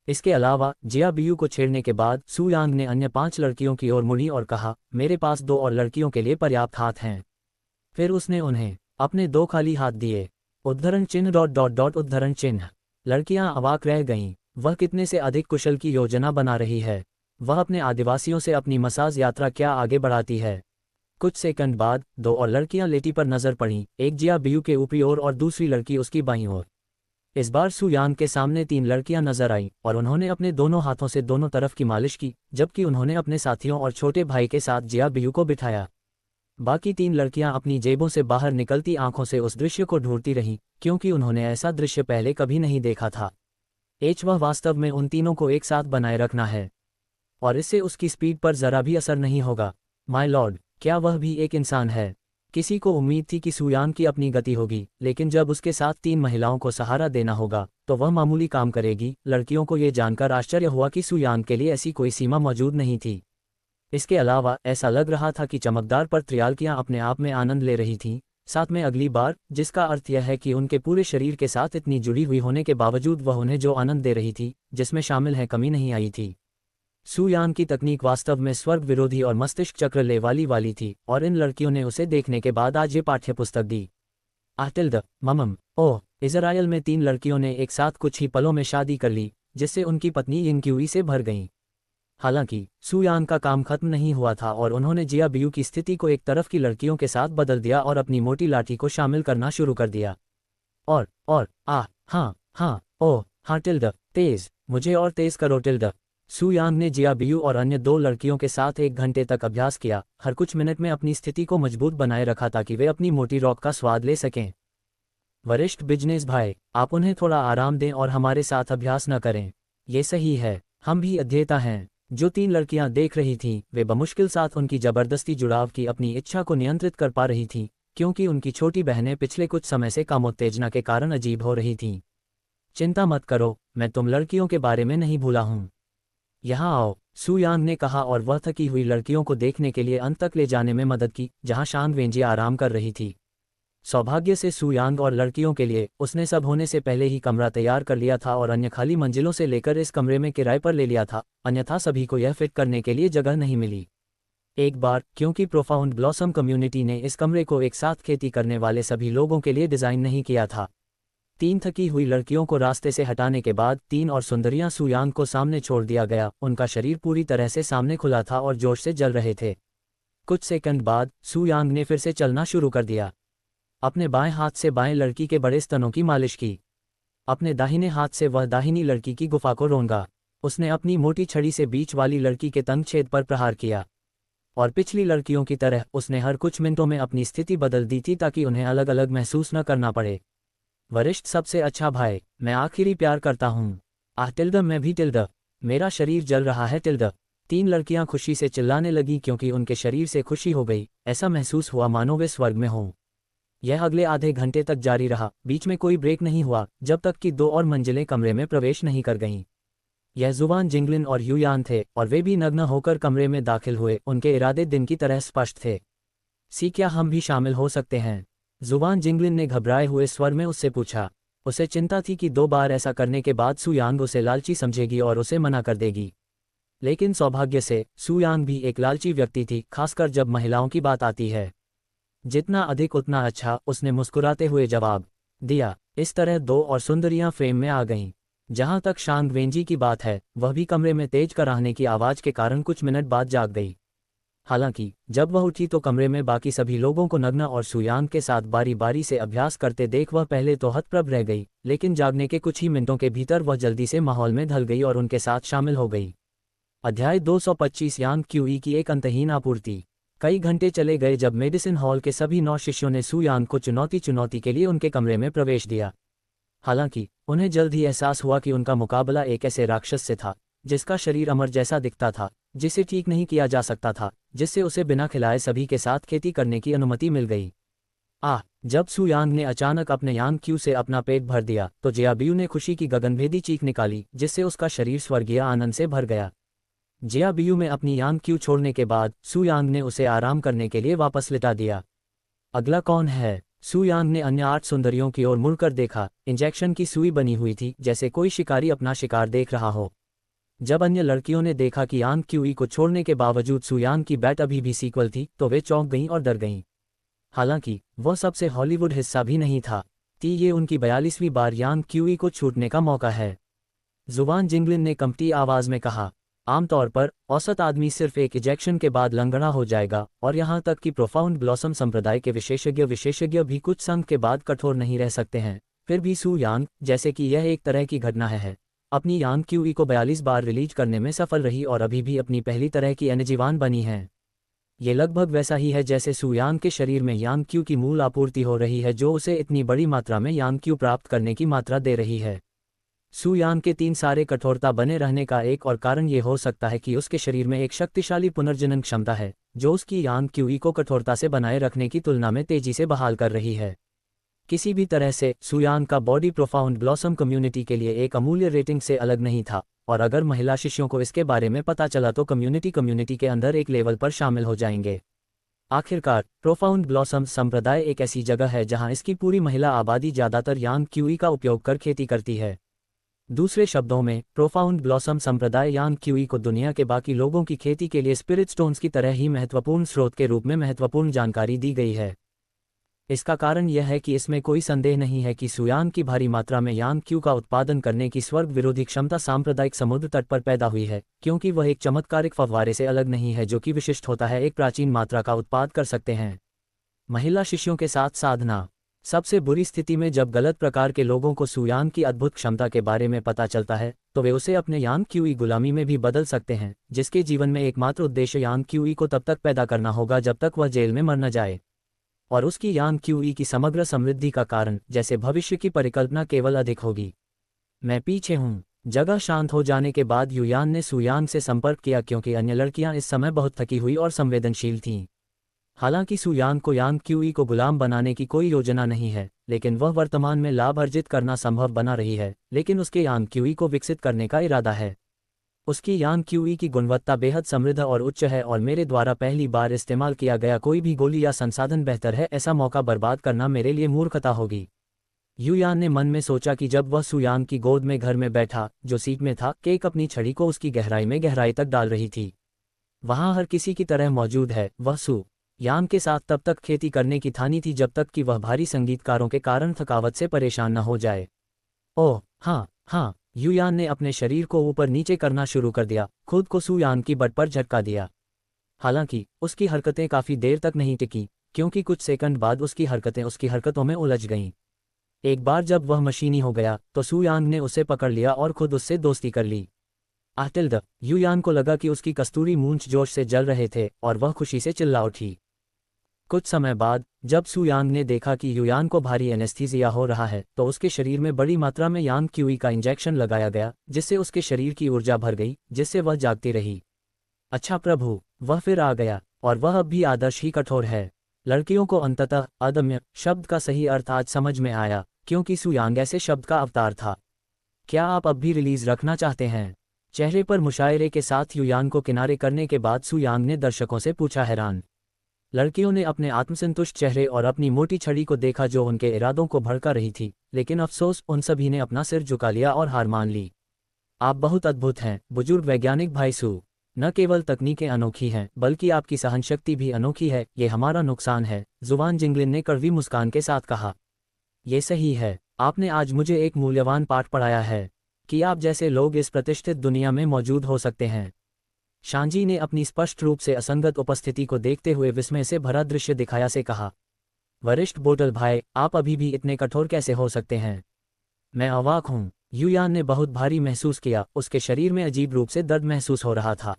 इसके अलावा जिया बियू को छेड़ने के बाद सू यांग ने अन्य 5 लड़कियों की ओर मुड़ी और कहा, मेरे पास 2 और लड़कियों के लिए पर्याप्त हाथ हैं। फिर उसने उन्हें अपने 2 खाली हाथ दिए। उद्धरण चिन्ह डॉट डॉट डॉट उद्धरण चिन्ह। लड़कियां अवाक रह गईं। वह कितने से अधिक कुशल की योजना बना रही है। वह अपने आदिवासियों से अपनी मसाज यात्रा क्या आगे बढ़ाती है। कुछ सेकंड बाद 2 और लड़कियां लेटी पर नजर पड़ीं, एक जिया बियू के ऊपरी ओर और दूसरी लड़की उसकी बाईं ओर। इस बार सू यांग के सामने 3 लड़कियां नजर आईं और उन्होंने अपने दोनों हाथों से दोनों तरफ की मालिश की, जबकि उन्होंने अपने साथियों और छोटे भाई के साथ जिया बियू को बिठाया। बाकी 3 लड़कियां अपनी जेबों से बाहर निकलती आंखों से उस दृश्य को ढूंढती रहीं, क्योंकि उन्होंने ऐसा दृश्य पहले कभी नहीं देखा था। वह वास्तव में उन तीनों को एक साथ बनाए रखना है, और इससे उसकी स्पीड पर जरा भी असर नहीं होगा। माय लॉर्ड, क्या वह भी एक इंसान है? किसी को उम्मीद थी कि सुयान की अपनी गति होगी, लेकिन जब उसके साथ 3 महिलाओं को सहारा देना होगा तो वह मामूली काम करेगी। लड़कियों को ये जानकर आश्चर्य हुआ कि सुयान के लिए ऐसी कोई सीमा मौजूद नहीं थी। इसके अलावा ऐसा लग रहा था कि चमकदार पर त्रियालकियां अपने आप में आनंद ले रही थीं, साथ में अगली बार, जिसका अर्थ यह है कि उनके पूरे शरीर के साथ इतनी जुड़ी हुई होने के बावजूद वह उन्हें जो आनंद दे रही थी, जिसमें शामिल है कमी नहीं आई थी। सुयान की तकनीक वास्तव में स्वर्ग विरोधी और मस्तिष्क चक्र ले वाली थी, और इन लड़कियों ने उसे देखने के बाद आज ये पाठ्यपुस्तक दी। आटिल्द ममम ओह, इजराइल में 3 लड़कियों ने एक साथ कुछ ही पलों में शादी कर ली, जिससे उनकी पत्नी यिंक्यूई से भर गईं। हालांकि सुयान का काम खत्म नहीं हुआ था और उन्होंने जिया बियू की स्थिति को एक तरफ की लड़कियों के साथ बदल दिया और अपनी मोटी लाठी को शामिल करना शुरू कर दिया। और हाँ ओह हाँ टिल्ड, तेज, मुझे और तेज करो टिल्ड। सुयान ने जिया बियू और अन्य 2 लड़कियों के साथ 1 घंटे तक अभ्यास किया, हर कुछ मिनट में अपनी स्थिति को मजबूत बनाए रखा ताकि वे अपनी मोटी रॉक का स्वाद ले सकें। वरिष्ठ बिजनेस भाई, आप उन्हें थोड़ा आराम दें और हमारे साथ अभ्यास न करें। ये सही है, हम भी अध्येता हैं। जो 3 लड़कियां देख रही थीं, वे बमुश्किल साथ उनकी जबरदस्ती जुड़ाव की अपनी इच्छा को नियंत्रित कर पा रही थीं, क्योंकि उनकी छोटी बहनें पिछले कुछ समय से कामोत्तेजना के कारण अजीब हो रही थीं। चिंता मत करो, मैं तुम लड़कियों के बारे में नहीं भूला हूं। यहाँ आओ, सुयान ने कहा और वह थकी हुई लड़कियों को देखने के लिए अंत तक ले जाने में मदद की, जहाँ शान वेंजी आराम कर रही थी। सौभाग्य से सुयांग और लड़कियों के लिए उसने सब होने से पहले ही कमरा तैयार कर लिया था और अन्य खाली मंजिलों से लेकर इस कमरे में किराए पर ले लिया था, अन्यथा सभी को यह फिट करने के लिए जगह नहीं मिली। एक बार, क्योंकि प्रोफाउंड ब्लॉसम कम्युनिटी ने इस कमरे को एक साथ खेती करने वाले सभी लोगों के लिए डिज़ाइन नहीं किया था। 3 थकी हुई लड़कियों को रास्ते से हटाने के बाद 3 और सुंदरियां सुयांग को सामने छोड़ दिया गया। उनका शरीर पूरी तरह से सामने खुला था और जोश से जल रहे थे। कुछ सेकंड बाद सुयांग ने फिर से चलना शुरू कर दिया। अपने बाएं हाथ से बाएं लड़की के बड़े स्तनों की मालिश की। अपने दाहिने हाथ से वह दाहिनी लड़की की गुफा को रोंगा। उसने अपनी मोटी छड़ी से बीच वाली लड़की के तंग छेद पर प्रहार किया। और पिछली लड़कियों की तरह उसने हर कुछ मिनटों में अपनी स्थिति बदल दी थी ताकि उन्हें अलग अलग महसूस न करना पड़े। वरिष्ठ सबसे अच्छा भाई, मैं आखिरी प्यार करता हूँ। आह टिल्ड, मैं भी टिल्ड, मेरा शरीर जल रहा है टिल्ड। 3 लड़कियां खुशी से चिल्लाने लगीं क्योंकि उनके शरीर से खुशी हो गई। ऐसा महसूस हुआ मानो वे स्वर्ग में हों। यह अगले आधे घंटे तक जारी रहा, बीच में कोई ब्रेक नहीं हुआ, जब तक कि 2 और मंजिलें कमरे में प्रवेश नहीं कर गईं। यह जुबान जिंगलिन और युयान थे, और वे भी नग्न होकर कमरे में दाखिल हुए। उनके इरादे दिन की तरह स्पष्ट थे। क्या हम भी शामिल हो सकते हैं? जुबान जिंगलिन ने घबराए हुए स्वर में उससे पूछा। उसे चिंता थी कि 2 बार ऐसा करने के बाद सुयांग उसे लालची समझेगी और उसे मना कर देगी। लेकिन सौभाग्य से सुयांग भी एक लालची व्यक्ति थी, खासकर जब महिलाओं की बात आती है। जितना अधिक उतना अच्छा, उसने मुस्कुराते हुए जवाब दिया। इस तरह 2 और सुंदरियां फ्रेम में आ गईं। जहां तक शांग वेंजी की बात है, वह भी कमरे में तेज कराहने की आवाज के कारण कुछ मिनट बाद जाग गई। हालांकि जब वह उठी तो कमरे में बाकी सभी लोगों को नग्न और सुयांग के साथ बारी बारी से अभ्यास करते देख वह पहले तो हतप्रभ रह गई, लेकिन जागने के कुछ ही मिनटों के भीतर वह जल्दी से माहौल में ढल गई और उनके साथ शामिल हो गई। अध्याय 225 यांग क्यूई की एक अंतहीन आपूर्ति। कई घंटे चले गए जब मेडिसिन हॉल के सभी 9 शिष्यों ने सुयांग को चुनौती के लिए उनके कमरे में प्रवेश दिया। हालांकि उन्हें जल्द ही एहसास हुआ कि उनका मुकाबला एक ऐसे राक्षस से था जिसका शरीर अमर जैसा दिखता था, जिसे ठीक नहीं किया जा सकता था, जिससे उसे बिना खिलाए सभी के साथ खेती करने की अनुमति मिल गई। जब सुयांग ने अचानक अपने यांग क्यू से अपना पेट भर दिया तो जियाबियू ने खुशी की गगनभेदी चीख निकाली, जिससे उसका शरीर स्वर्गीय आनंद से भर गया। जियाबियू में अपनी यांग क्यू छोड़ने के बाद सुयांग ने उसे आराम करने के लिए वापस लिटा दिया। अगला कौन है? सुयांग ने अन्य 8 सुंदरियों की ओर मुड़कर देखा। इंजेक्शन की सुई बनी हुई थी, जैसे कोई शिकारी अपना शिकार देख रहा हो। जब अन्य लड़कियों ने देखा कि यांग क्यूई को छोड़ने के बावजूद सुयांग की बैट अभी भी सीक्वल थी, तो वे चौंक गईं और डर गईं। हालांकि वह सबसे हॉलीवुड हिस्सा भी नहीं था। ये उनकी 42वीं बार यांग क्यूई को छूटने का मौका है। जुबान जिंगलिन ने कंपटी आवाज में कहा। आमतौर पर औसत आदमी सिर्फ एक इजेक्शन के बाद लंगड़ा हो जाएगा, और यहाँ तक कि प्रोफाउंड ब्लॉसम संप्रदाय के विशेषज्ञ भी कुछ संघ के बाद कठोर नहीं रह सकते हैं। फिर भी सुयांग, जैसे कि यह एक तरह की घटना है, अपनी यांग क्यूई को 42 बार रिलीज करने में सफल रही और अभी भी अपनी पहली तरह की एनर्जीवान बनी है। ये लगभग वैसा ही है जैसे सुयांग के शरीर में यांग क्यू की मूल आपूर्ति हो रही है, जो उसे इतनी बड़ी मात्रा में यांग क्यू प्राप्त करने की मात्रा दे रही है। सुयान के 3 सारे कठोरता बने रहने का एक और कारण ये हो सकता है कि उसके शरीर में एक शक्तिशाली पुनर्जनन क्षमता है, जो उसकी यांग क्यूई को कठोरता से बनाए रखने की तुलना में तेजी से बहाल कर रही है। किसी भी तरह से सुयान का बॉडी प्रोफाउंड ब्लॉसम कम्युनिटी के लिए एक अमूल्य रेटिंग से अलग नहीं था, और अगर महिला शिष्यों को इसके बारे में पता चला तो कम्युनिटी के अंदर एक लेवल पर शामिल हो जाएंगे। आखिरकार प्रोफाउंड ब्लॉसम संप्रदाय एक ऐसी जगह है जहां इसकी पूरी महिला आबादी ज़्यादातर यांग क्यूई का उपयोग कर खेती करती है। दूसरे शब्दों में, प्रोफाउंड ब्लॉसम संप्रदाय यांग क्यूई को दुनिया के बाकी लोगों की खेती के लिए स्पिरिट स्टोन्स की तरह ही महत्वपूर्ण स्रोत के रूप में महत्वपूर्ण जानकारी दी गई है। इसका कारण यह है कि इसमें कोई संदेह नहीं है कि सुयान की भारी मात्रा में यांग क्यू का उत्पादन करने की स्वर्ग विरोधी क्षमता सांप्रदायिक समुद्र तट पर पैदा हुई है, क्योंकि वह एक चमत्कारिक फव्वारे से अलग नहीं है जो कि विशिष्ट होता है एक प्राचीन मात्रा का उत्पाद कर सकते हैं। महिला शिष्यों के साथ साधना। सबसे बुरी स्थिति में जब गलत प्रकार के लोगों को सुयान की अद्भुत क्षमता के बारे में पता चलता है, तो वे उसे अपने यांग क्यूई गुलामी में भी बदल सकते हैं, जिसके जीवन में एकमात्र उद्देश्य यांग क्यूई को तब तक पैदा करना होगा जब तक वह जेल में मर न जाए। और उसकी यांग क्यूई की समग्र समृद्धि का कारण, जैसे भविष्य की परिकल्पना, केवल अधिक होगी। मैं पीछे हूँ। जगह शांत हो जाने के बाद युयान ने सुयान से संपर्क किया क्योंकि अन्य लड़कियां इस समय बहुत थकी हुई और संवेदनशील थीं। हालांकि सुयान को यांग क्यूई को गुलाम बनाने की कोई योजना नहीं है, लेकिन वह वर्तमान में लाभ अर्जित करना संभव बना रही है, लेकिन उसके यांग क्यूई को विकसित करने का इरादा है। उसकी यांग क्यूई की गुणवत्ता बेहद समृद्ध और उच्च है और मेरे द्वारा पहली बार इस्तेमाल किया गया कोई भी गोली या संसाधन बेहतर है। ऐसा मौका बर्बाद करना मेरे लिए मूर्खता होगी। युयान ने मन में सोचा कि जब वह सुयान की गोद में घर में बैठा, जो सीट में था, केक अपनी छड़ी को उसकी गहराई में गहराई तक डाल रही थी। वहाँ हर किसी की तरह मौजूद है। वह सुयान के साथ तब तक खेती करने की ठानी थी जब तक कि वह भारी संगीतकारों के कारण थकावट से परेशान न हो जाए। ओह हाँ हाँ, युयान ने अपने शरीर को ऊपर नीचे करना शुरू कर दिया, खुद को सुयान की बट पर झटका दिया। हालांकि उसकी हरकतें काफ़ी देर तक नहीं टिकी, क्योंकि कुछ सेकंड बाद उसकी हरकतें उसकी हरकतों में उलझ गईं। एक बार जब वह मशीनी हो गया तो सुयांग ने उसे पकड़ लिया और खुद उससे दोस्ती कर ली। आतिल्द, युयान को लगा कि उसकी कस्तूरी मूंछ जोश से जल रहे थे और वह खुशी से चिल्ला उठी। कुछ समय बाद जब सुयांग ने देखा कि युयान को भारी एनेस्थीसिया हो रहा है, तो उसके शरीर में बड़ी मात्रा में यांग क्यूई का इंजेक्शन लगाया गया, जिससे उसके शरीर की ऊर्जा भर गई, जिससे वह जागती रही। अच्छा प्रभु, वह फिर आ गया, और वह अब भी आदर्श ही कठोर है। लड़कियों को अंततः अदम्य शब्द का सही अर्थ आज समझ में आया, क्योंकि सुयांग ऐसे शब्द का अवतार था। क्या आप अब भी रिलीज रखना चाहते हैं? चेहरे पर मुशायरे के साथ युयान को किनारे करने के बाद सुयांग ने दर्शकों से पूछा। हैरान लड़कियों ने अपने आत्मसंतुष्ट चेहरे और अपनी मोटी छड़ी को देखा जो उनके इरादों को भड़का रही थी, लेकिन अफसोस, उन सभी ने अपना सिर झुका लिया और हार मान ली। आप बहुत अद्भुत हैं, बुजुर्ग वैज्ञानिक भाई सू। न केवल तकनीकें अनोखी हैं, बल्कि आपकी सहनशक्ति भी अनोखी है। ये हमारा नुकसान है, जुबान जिंगलिन ने कड़वी मुस्कान के साथ कहा। ये सही है, आपने आज मुझे एक मूल्यवान पाठ पढ़ाया है कि आप जैसे लोग इस प्रतिष्ठित दुनिया में मौजूद हो सकते हैं। शांजी ने अपनी स्पष्ट रूप से असंगत उपस्थिति को देखते हुए विस्मय से भरा दृश्य दिखाया से कहा। वरिष्ठ बोटल भाई, आप अभी भी इतने कठोर कैसे हो सकते हैं? मैं अवाक हूँ। युयान ने बहुत भारी महसूस किया, उसके शरीर में अजीब रूप से दर्द महसूस हो रहा था।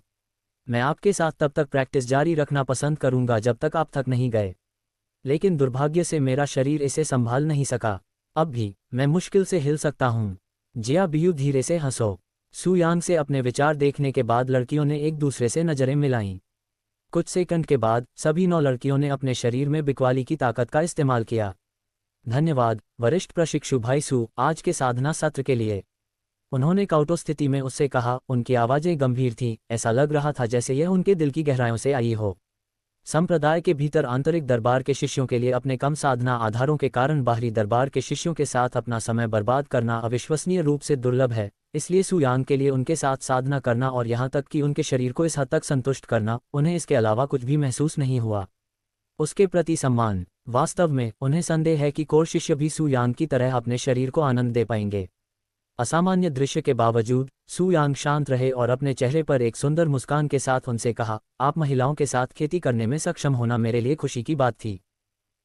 मैं आपके साथ तब तक प्रैक्टिस जारी रखना पसंद करूंगा जब तक आप थक नहीं गए, लेकिन दुर्भाग्य से मेरा शरीर इसे संभाल नहीं सका। अब भी मैं मुश्किल से हिल सकता हूँ। जिया बियू धीरे से हंसो। सुयांग से अपने विचार देखने के बाद लड़कियों ने एक दूसरे से नजरें मिलाईं। कुछ सेकंड के बाद सभी 9 लड़कियों ने अपने शरीर में बिकवाली की ताकत का इस्तेमाल किया। धन्यवाद वरिष्ठ प्रशिक्षु भाई सू, आज के साधना सत्र के लिए, उन्होंने काउटो स्थिति में उससे कहा। उनकी आवाज़ें गंभीर थीं, ऐसा लग रहा था जैसे यह उनके दिल की गहराइयों से आई हो। संप्रदाय के भीतर आंतरिक दरबार के शिष्यों के लिए अपने कम साधना आधारों के कारण बाहरी दरबार के शिष्यों के साथ अपना समय बर्बाद करना अविश्वसनीय रूप से दुर्लभ है। इसलिए सुयांग के लिए उनके साथ साधना करना और यहाँ तक कि उनके शरीर को इस हद तक संतुष्ट करना, उन्हें इसके अलावा कुछ भी महसूस नहीं हुआ। उसके प्रति सम्मान। वास्तव में उन्हें संदेह है कि कोर शिष्य भी सुयांग की तरह अपने शरीर को आनंद दे पाएंगे। असामान्य दृश्य के बावजूद सुयांग शांत रहे और अपने चेहरे पर एक सुंदर मुस्कान के साथ उनसे कहा, आप महिलाओं के साथ खेती करने में सक्षम होना मेरे लिए खुशी की बात थी।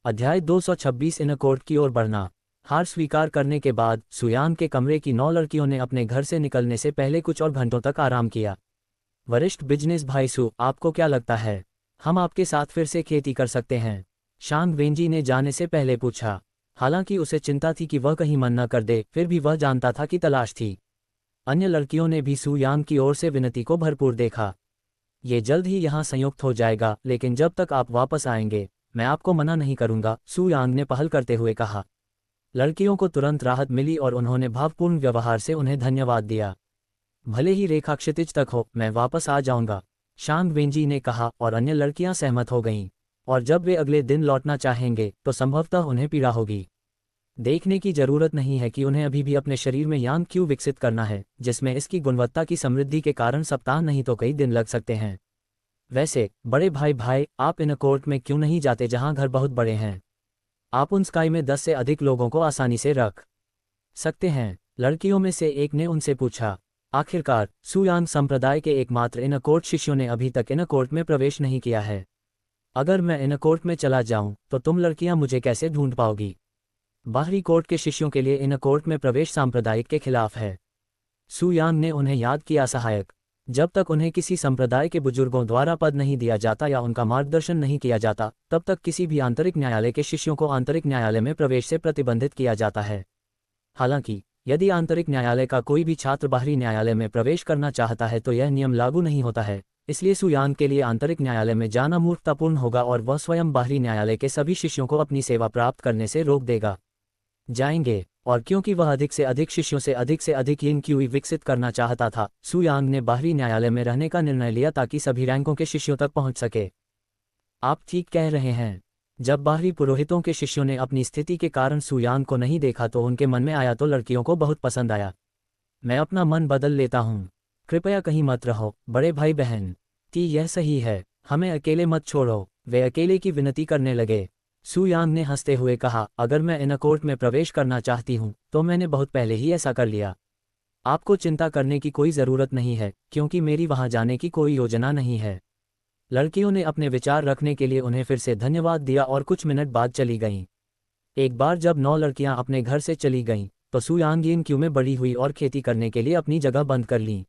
अध्याय 226 इन कोर्ट की ओर बढ़ना। हार स्वीकार करने के बाद सुयांग के कमरे की 9 लड़कियों ने अपने घर से निकलने से पहले कुछ और घंटों तक आराम किया। वरिष्ठ बिजनेस भाई सू, आपको क्या लगता है, हम आपके साथ फिर से खेती कर सकते हैं? शांग वेंजी ने जाने से पहले पूछा। हालांकि उसे चिंता थी कि वह कहीं मन न कर दे, फिर भी वह जानता था कि तलाश थी। अन्य लड़कियों ने भी सू यांग की ओर से विनती को भरपूर देखा। ये जल्द ही यहाँ संयुक्त हो जाएगा, लेकिन जब तक आप वापस आएंगे मैं आपको मना नहीं करूंगा, सू यांग ने पहल करते हुए कहा। लड़कियों को तुरंत राहत मिली और उन्होंने भावपूर्ण व्यवहार से उन्हें धन्यवाद दिया। भले ही रेखा क्षितिज तक हो, मैं वापस आ जाऊंगा, शांग वेंजी ने कहा, और अन्य लड़कियां सहमत हो गईं। और जब वे अगले दिन लौटना चाहेंगे तो संभवतः उन्हें पीड़ा होगी। देखने की जरूरत नहीं है कि उन्हें अभी भी अपने शरीर में यांग क्यों विकसित करना है, जिसमें इसकी गुणवत्ता की समृद्धि के कारण सप्ताह नहीं तो कई दिन लग सकते हैं। वैसे बड़े भाई, आप इन कोर्ट में क्यों नहीं जाते जहां घर बहुत बड़े हैं? आप उन स्काई में 10 से अधिक लोगों को आसानी से रख सकते हैं, लड़कियों में से एक ने उनसे पूछा। आखिरकार सू यांग संप्रदाय के एकमात्र इन कोर्ट शिष्यों ने अभी तक इन कोर्ट में प्रवेश नहीं किया है। अगर मैं इन कोर्ट में चला जाऊं तो तुम लड़कियां मुझे कैसे ढूंढ पाओगी? बाहरी कोर्ट के शिष्यों के लिए इन कोर्ट में प्रवेश सांप्रदायिक के खिलाफ है। सू यांग ने उन्हें याद किया। सहायक, जब तक उन्हें किसी संप्रदाय के बुजुर्गों द्वारा पद नहीं दिया जाता या उनका मार्गदर्शन नहीं किया जाता, तब तक किसी भी आंतरिक न्यायालय के शिष्यों को आंतरिक न्यायालय में प्रवेश से प्रतिबंधित किया जाता है। हालांकि यदि आंतरिक न्यायालय का कोई भी छात्र बाहरी न्यायालय में प्रवेश करना चाहता है तो यह नियम लागू नहीं होता है। इसलिए सू यांग के लिए आंतरिक न्यायालय में जाना मूर्खतापूर्ण होगा और वह स्वयं बाहरी न्यायालय के सभी शिष्यों को अपनी सेवा प्राप्त करने से रोक देगा जाएंगे। और क्योंकि वह अधिक से अधिक यिन क्यूई विकसित करना चाहता था, सू यांग ने बाहरी न्यायालय में रहने का निर्णय लिया ताकि सभी रैंकों के शिष्यों तक पहुंच सके। आप ठीक कह रहे हैं। जब बाहरी पुरोहितों के शिष्यों ने अपनी स्थिति के कारण सू यांग को नहीं देखा तो उनके मन में आया तो लड़कियों को बहुत पसंद आया। मैं अपना मन बदल लेता हूँ, कृपया कहीं मत रहो बड़े भाई बहन। यह सही है, हमें अकेले मत छोड़ो, वे अकेले की विनती करने लगे। सू यांग ने हंसते हुए कहा, अगर मैं इन कोर्ट में प्रवेश करना चाहती हूँ तो मैंने बहुत पहले ही ऐसा कर लिया। आपको चिंता करने की कोई ज़रूरत नहीं है, क्योंकि मेरी वहाँ जाने की कोई योजना नहीं है। लड़कियों ने अपने विचार रखने के लिए उन्हें फिर से धन्यवाद दिया और कुछ मिनट बाद चली गईं। एक बार जब 9 लड़कियां अपने घर से चली गईं तो सू यांग यिन क्यू में बड़ी हुई और खेती करने के लिए अपनी जगह बंद कर लीं।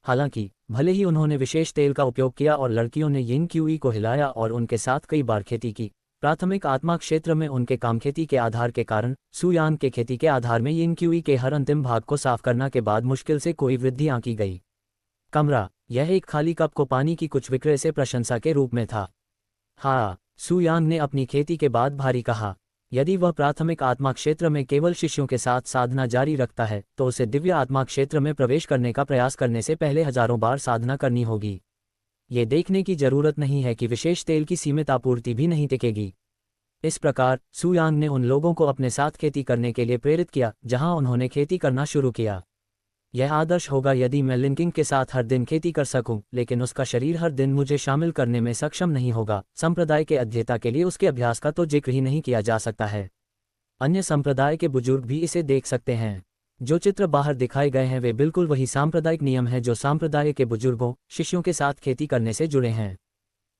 हालांकि भले ही उन्होंने विशेष तेल का उपयोग किया और लड़कियों ने यिन क्यूई को हिलाया और उनके साथ कई बार खेती की, प्राथमिक आत्मा क्षेत्र में उनके काम खेती के आधार के कारण सू यांग के खेती के आधार में यिन क्यूई के हर अंतिम भाग को साफ करना के बाद मुश्किल से कोई वृद्धि आंकी गई। कमरा, यह एक खाली कप को पानी की कुछ विक्रय से प्रशंसा के रूप में था। हाँ, सू यांग ने अपनी खेती के बाद भारी कहा। यदि वह प्राथमिक आत्मा क्षेत्र में केवल शिष्यों के साथ साधना जारी रखता है तो उसे दिव्य आत्मा क्षेत्र में प्रवेश करने का प्रयास करने से पहले हजारों बार साधना करनी होगी। ये देखने की जरूरत नहीं है कि विशेष तेल की सीमित आपूर्ति भी नहीं टिकेगी। इस प्रकार सू यांग ने उन लोगों को अपने साथ खेती करने के लिए प्रेरित किया जहां उन्होंने खेती करना शुरू किया। यह आदर्श होगा यदि मैं लिंकिंग के साथ हर दिन खेती कर सकूं, लेकिन उसका शरीर हर दिन मुझे शामिल करने में सक्षम नहीं होगा। संप्रदाय के अध्येता के लिए उसके अभ्यास का तो जिक्र ही नहीं किया जा सकता है। अन्य संप्रदाय के बुजुर्ग भी इसे देख सकते हैं। जो चित्र बाहर दिखाए गए हैं वे बिल्कुल वही सांप्रदायिक नियम है जो संप्रदाय के बुजुर्गों शिष्यों के साथ खेती करने से जुड़े हैं।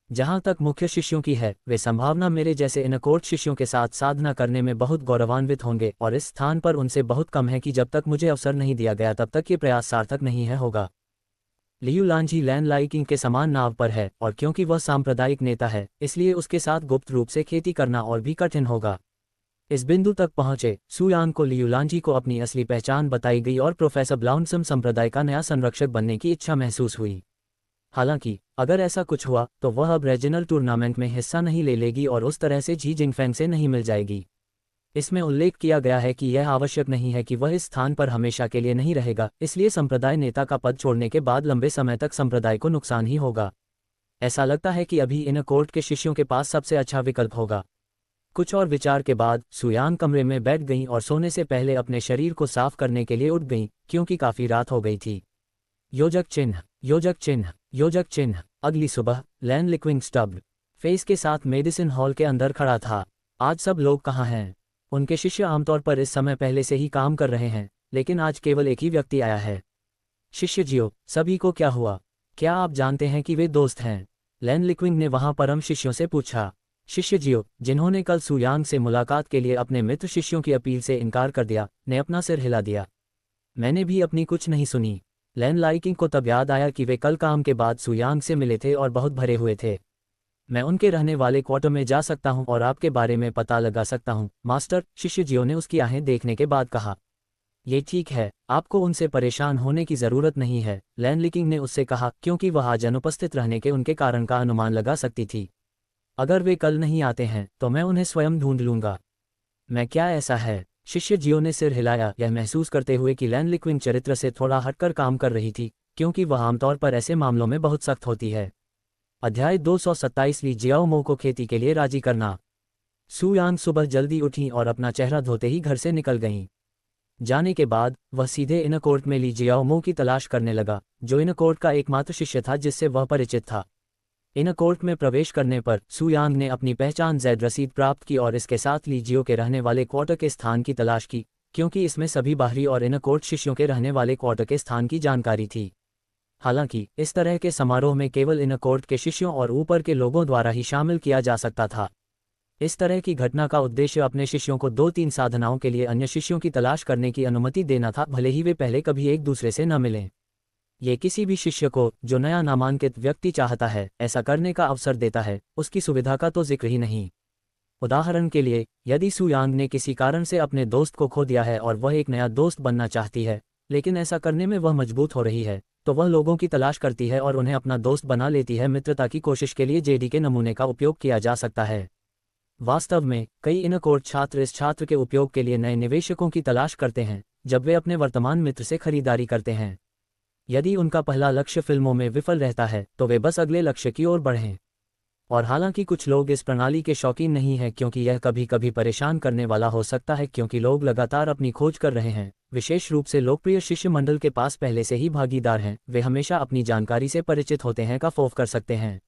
जहां तक मुख्य शिष्यों की है, वे संभावना मेरे जैसे इनकोर्ट शिष्यों के साथ साधना करने में बहुत गौरवान्वित होंगे और इस स्थान पर उनसे बहुत कम है कि जब तक मुझे अवसर नहीं दिया गया तब तक ये प्रयास सार्थक नहीं है होगा। लियू लांझी लैन लाइकिंग के समान नाव पर है और क्योंकि वह सांप्रदायिक नेता है इसलिए उसके साथ गुप्त रूप से खेती करना और भी कठिन होगा। इस बिंदु तक पहुंचे सू यांग को लियू लांझी को अपनी असली पहचान बताई गई और प्रोफेसर ब्लाउनसम संप्रदाय का नया संरक्षक बनने की इच्छा महसूस हुई। हालांकि अगर ऐसा कुछ हुआ तो वह अब रीजनल टूर्नामेंट में हिस्सा नहीं ले लेगी और उस तरह से जी जिंगफेंग से नहीं मिल जाएगी। इसमें उल्लेख किया गया है कि यह आवश्यक नहीं है कि वह इस स्थान पर हमेशा के लिए नहीं रहेगा, इसलिए संप्रदाय नेता का पद छोड़ने के बाद लंबे समय तक संप्रदाय को नुकसान ही होगा। ऐसा लगता है कि अभी इन कोर्ट के शिष्यों के पास सबसे अच्छा विकल्प होगा। कुछ और विचार के बाद सू यांग कमरे में बैठ गईं और सोने से पहले अपने शरीर को साफ करने के लिए उठ गईं, क्योंकि काफी रात हो गई थी। योजक चिन्ह, योजक चिन्ह, योजक चिन्ह। अगली सुबह लैन लिक्विंग स्टब्ड फेस के साथ मेडिसिन हॉल के अंदर खड़ा था। आज सब लोग कहाँ हैं? उनके शिष्य आमतौर पर इस समय पहले से ही काम कर रहे हैं, लेकिन आज केवल एक ही व्यक्ति आया है। शिष्य जियो, सभी को क्या हुआ? क्या आप जानते हैं कि वे दोस्त हैं? लैन लिक्विंग ने वहां परम शिष्यों से पूछा। शिष्य जियो, जिन्होंने कल सू यांग से मुलाकात के लिए अपने मित्र शिष्यों की अपील से इनकार कर दिया, ने अपना सिर हिला दिया। मैंने भी अपनी कुछ नहीं सुनी। लैन लाइकिंग को तब याद आया कि वे कल काम के बाद सू यांग से मिले थे और बहुत भरे हुए थे। मैं उनके रहने वाले क्वार्टर में जा सकता हूं और आपके बारे में पता लगा सकता हूं, मास्टर, शिष्य जियो ने उसकी आहें देखने के बाद कहा। ये ठीक है, आपको उनसे परेशान होने की ज़रूरत नहीं है, लैन लिकिंग ने उससे कहा, क्योंकि वह आज अनुपस्थित रहने के उनके कारण का अनुमान लगा सकती थी। अगर वे कल नहीं आते हैं तो मैं उन्हें स्वयं ढूंढ लूंगा। मैं क्या ऐसा है? शिष्य जियो ने सिर हिलाया, यह महसूस करते हुए कि लैन लिक्विंग चरित्र से थोड़ा हटकर काम कर रही थी, क्योंकि वह आमतौर पर ऐसे मामलों में बहुत सख्त होती है। अध्याय 227 ली जियाओमो को खेती के लिए राजी करना। सू यांग सुबह जल्दी उठी और अपना चेहरा धोते ही घर से निकल गईं। जाने के बाद वह सीधे इनर कोर्ट में ली जियाओमो की तलाश करने लगा, जो इनर कोर्ट का एकमात्र शिष्य था जिससे वह परिचित था। इनर कोर्ट में प्रवेश करने पर सू यांग ने अपनी पहचान ज़ैद रसीद प्राप्त की और इसके साथ ली जियो के रहने वाले क्वार्टर के स्थान की तलाश की, क्योंकि इसमें सभी बाहरी और इनर कोर्ट शिष्यों के रहने वाले क्वार्टर के स्थान की जानकारी थी। हालांकि इस तरह के समारोह में केवल इनर कोर्ट के शिष्यों और ऊपर के लोगों द्वारा ही शामिल किया जा सकता था। इस तरह की घटना का उद्देश्य अपने शिष्यों को 2-3 साधनाओं के लिए अन्य शिष्यों की तलाश करने की अनुमति देना था, भले ही वे पहले कभी एक दूसरे से न मिलें। ये किसी भी शिष्य को जो नया नामांकित व्यक्ति चाहता है ऐसा करने का अवसर देता है, उसकी सुविधा का तो जिक्र ही नहीं। उदाहरण के लिए, यदि सू यांग ने किसी कारण से अपने दोस्त को खो दिया है और वह एक नया दोस्त बनना चाहती है, लेकिन ऐसा करने में वह मजबूत हो रही है, तो वह लोगों की तलाश करती है और उन्हें अपना दोस्त बना लेती है। मित्रता की कोशिश के लिए जेडी के नमूने का उपयोग किया जा सकता है। वास्तव में कई इनर कोर्ट छात्र इस छात्र के उपयोग के लिए नए निवेशकों की तलाश करते हैं जब वे अपने वर्तमान मित्र से खरीदारी करते हैं। यदि उनका पहला लक्ष्य फिल्मों में विफल रहता है तो वे बस अगले लक्ष्य की ओर बढ़ें। और हालांकि कुछ लोग इस प्रणाली के शौकीन नहीं हैं, क्योंकि यह कभी कभी परेशान करने वाला हो सकता है, क्योंकि लोग लगातार अपनी खोज कर रहे हैं, विशेष रूप से लोकप्रिय शिष्य मंडल के पास पहले से ही भागीदार हैं, वे हमेशा अपनी जानकारी से परिचित होते हैं का खौफ कर सकते हैं।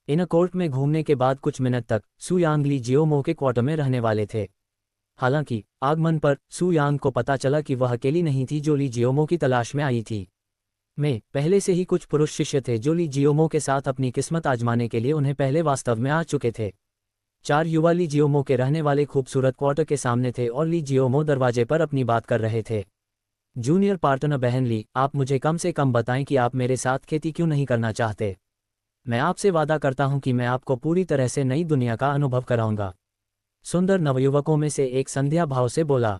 इनर कोर्ट में घूमने के बाद कुछ मिनट तक सू यांग ली जियोमो के क्वार्टर में रहने वाले थे। हालांकि आगमन पर सू यांग को पता चला कि वह अकेली नहीं थी जो ली जियोमो की तलाश में आई थी। में पहले से ही कुछ पुरुष शिष्य थे जो ली जियोमो के साथ अपनी किस्मत आजमाने के लिए उन्हें पहले वास्तव में आ चुके थे। 4 युवा ली जियोमो के रहने वाले खूबसूरत क्वार्टर के सामने थे और ली जियोमो दरवाजे पर अपनी बात कर रहे थे। जूनियर पार्टनर बहन ली, आप मुझे कम से कम बताएं कि आप मेरे साथ खेती क्यों नहीं करना चाहते। मैं आपसे वादा करता हूं कि मैं आपको पूरी तरह से नई दुनिया का अनुभव कराऊंगा। सुंदर नवयुवकों में से एक संध्या भाव से बोला।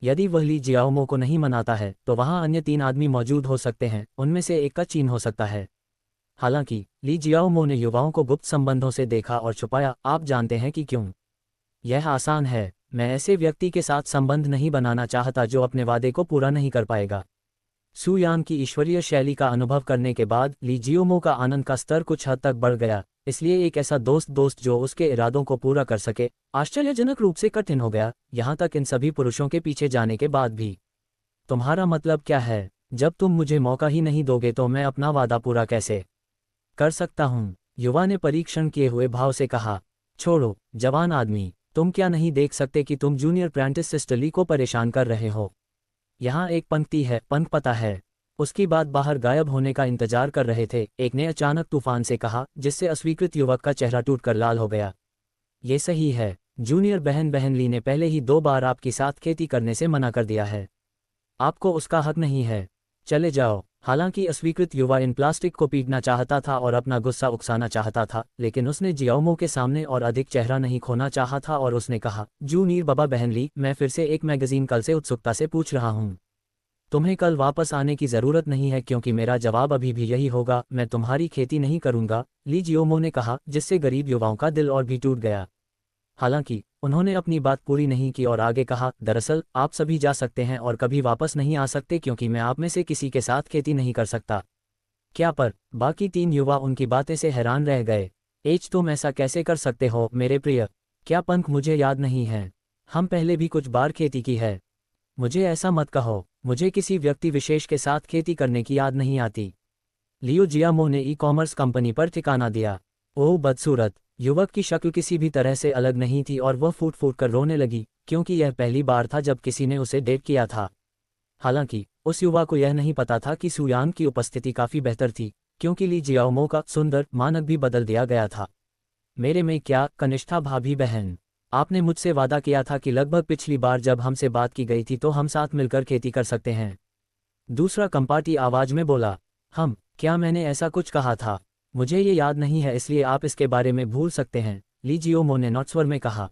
यदि वह ली जियाओमो को नहीं मनाता है तो वहां अन्य 3 आदमी मौजूद हो सकते हैं, उनमें से एक का चीन हो सकता है। हालांकि ली जियाओमो ने युवाओं को गुप्त संबंधों से देखा और छुपाया। आप जानते हैं कि क्यों? यह आसान है, मैं ऐसे व्यक्ति के साथ संबंध नहीं बनाना चाहता जो अपने वादे को पूरा नहीं कर पाएगा। सू यांग की ईश्वरीय शैली का अनुभव करने के बाद ली जियोमो का आनंद का स्तर कुछ हद तक बढ़ गया, इसलिए एक ऐसा दोस्त जो उसके इरादों को पूरा कर सके आश्चर्यजनक रूप से कठिन हो गया, यहाँ तक इन सभी पुरुषों के पीछे जाने के बाद भी। तुम्हारा मतलब क्या है? जब तुम मुझे मौका ही नहीं दोगे तो मैं अपना वादा पूरा कैसे कर सकता हूँ? युवा ने परीक्षण किए हुए भाव से कहा। छोड़ो जवान आदमी, तुम क्या नहीं देख सकते कि तुम जूनियर प्रेंटिस सिस्टर ली को परेशान कर रहे हो? यहाँ एक पंक्ति है, पंख पता है। उसकी बात बाहर गायब होने का इंतजार कर रहे थे, एक ने अचानक तूफान से कहा, जिससे अस्वीकृत युवक का चेहरा टूटकर लाल हो गया। ये सही है, जूनियर बहन ली ने पहले ही 2 बार आपकी साथ खेती करने से मना कर दिया है। आपको उसका हक नहीं है, चले जाओ। हालांकि अस्वीकृत युवा इन प्लास्टिक को पीटना चाहता था और अपना गुस्सा उकसाना चाहता था, लेकिन उसने जियाओमो के सामने और अधिक चेहरा नहीं खोना चाहा था और उसने कहा, जूनियर बाबा बहन ली, मैं फिर से एक मैगजीन कल से उत्सुकता से पूछ रहा हूँ। तुम्हें कल वापस आने की ज़रूरत नहीं है, क्योंकि मेरा जवाब अभी भी यही होगा, मैं तुम्हारी खेती नहीं करूँगा, ली जियोमो ने कहा, जिससे गरीब युवाओं का दिल और भी टूट गया। हालांकि उन्होंने अपनी बात पूरी नहीं की और आगे कहा, दरअसल आप सभी जा सकते हैं और कभी वापस नहीं आ सकते, क्योंकि मैं आप में से किसी के साथ खेती नहीं कर सकता। क्या पर? बाकी 3 युवा उनकी बातें से हैरान रह गए। तुम ऐसा कैसे कर सकते हो मेरे प्रिय? क्या पंख मुझे याद नहीं है? हम पहले भी कुछ बार खेती की है। मुझे ऐसा मत कहो, मुझे किसी व्यक्ति विशेष के साथ खेती करने की याद नहीं आती। लियो जियामो ने ई-कॉमर्स कंपनी पर ठिकाना दिया। ओह बदसूरत! युवक की शक्ल किसी भी तरह से अलग नहीं थी और वह फूट फूट कर रोने लगी, क्योंकि यह पहली बार था जब किसी ने उसे डेट किया था। हालांकि उस युवा को यह नहीं पता था कि सू यांग की उपस्थिति काफ़ी बेहतर थी, क्योंकि ली जियाओमो का सुंदर मानक भी बदल दिया गया था। मेरे में क्या, कनिष्ठा भाभी बहन, आपने मुझसे वादा किया था कि लगभग पिछली बार जब हमसे बात की गई थी तो हम साथ मिलकर खेती कर सकते हैं। दूसरा कंपार्टी आवाज में बोला। क्या मैंने ऐसा कुछ कहा था? मुझे ये याद नहीं है, इसलिए आप इसके बारे में भूल सकते हैं, ली जियोमो ने नौट स्वर में कहा।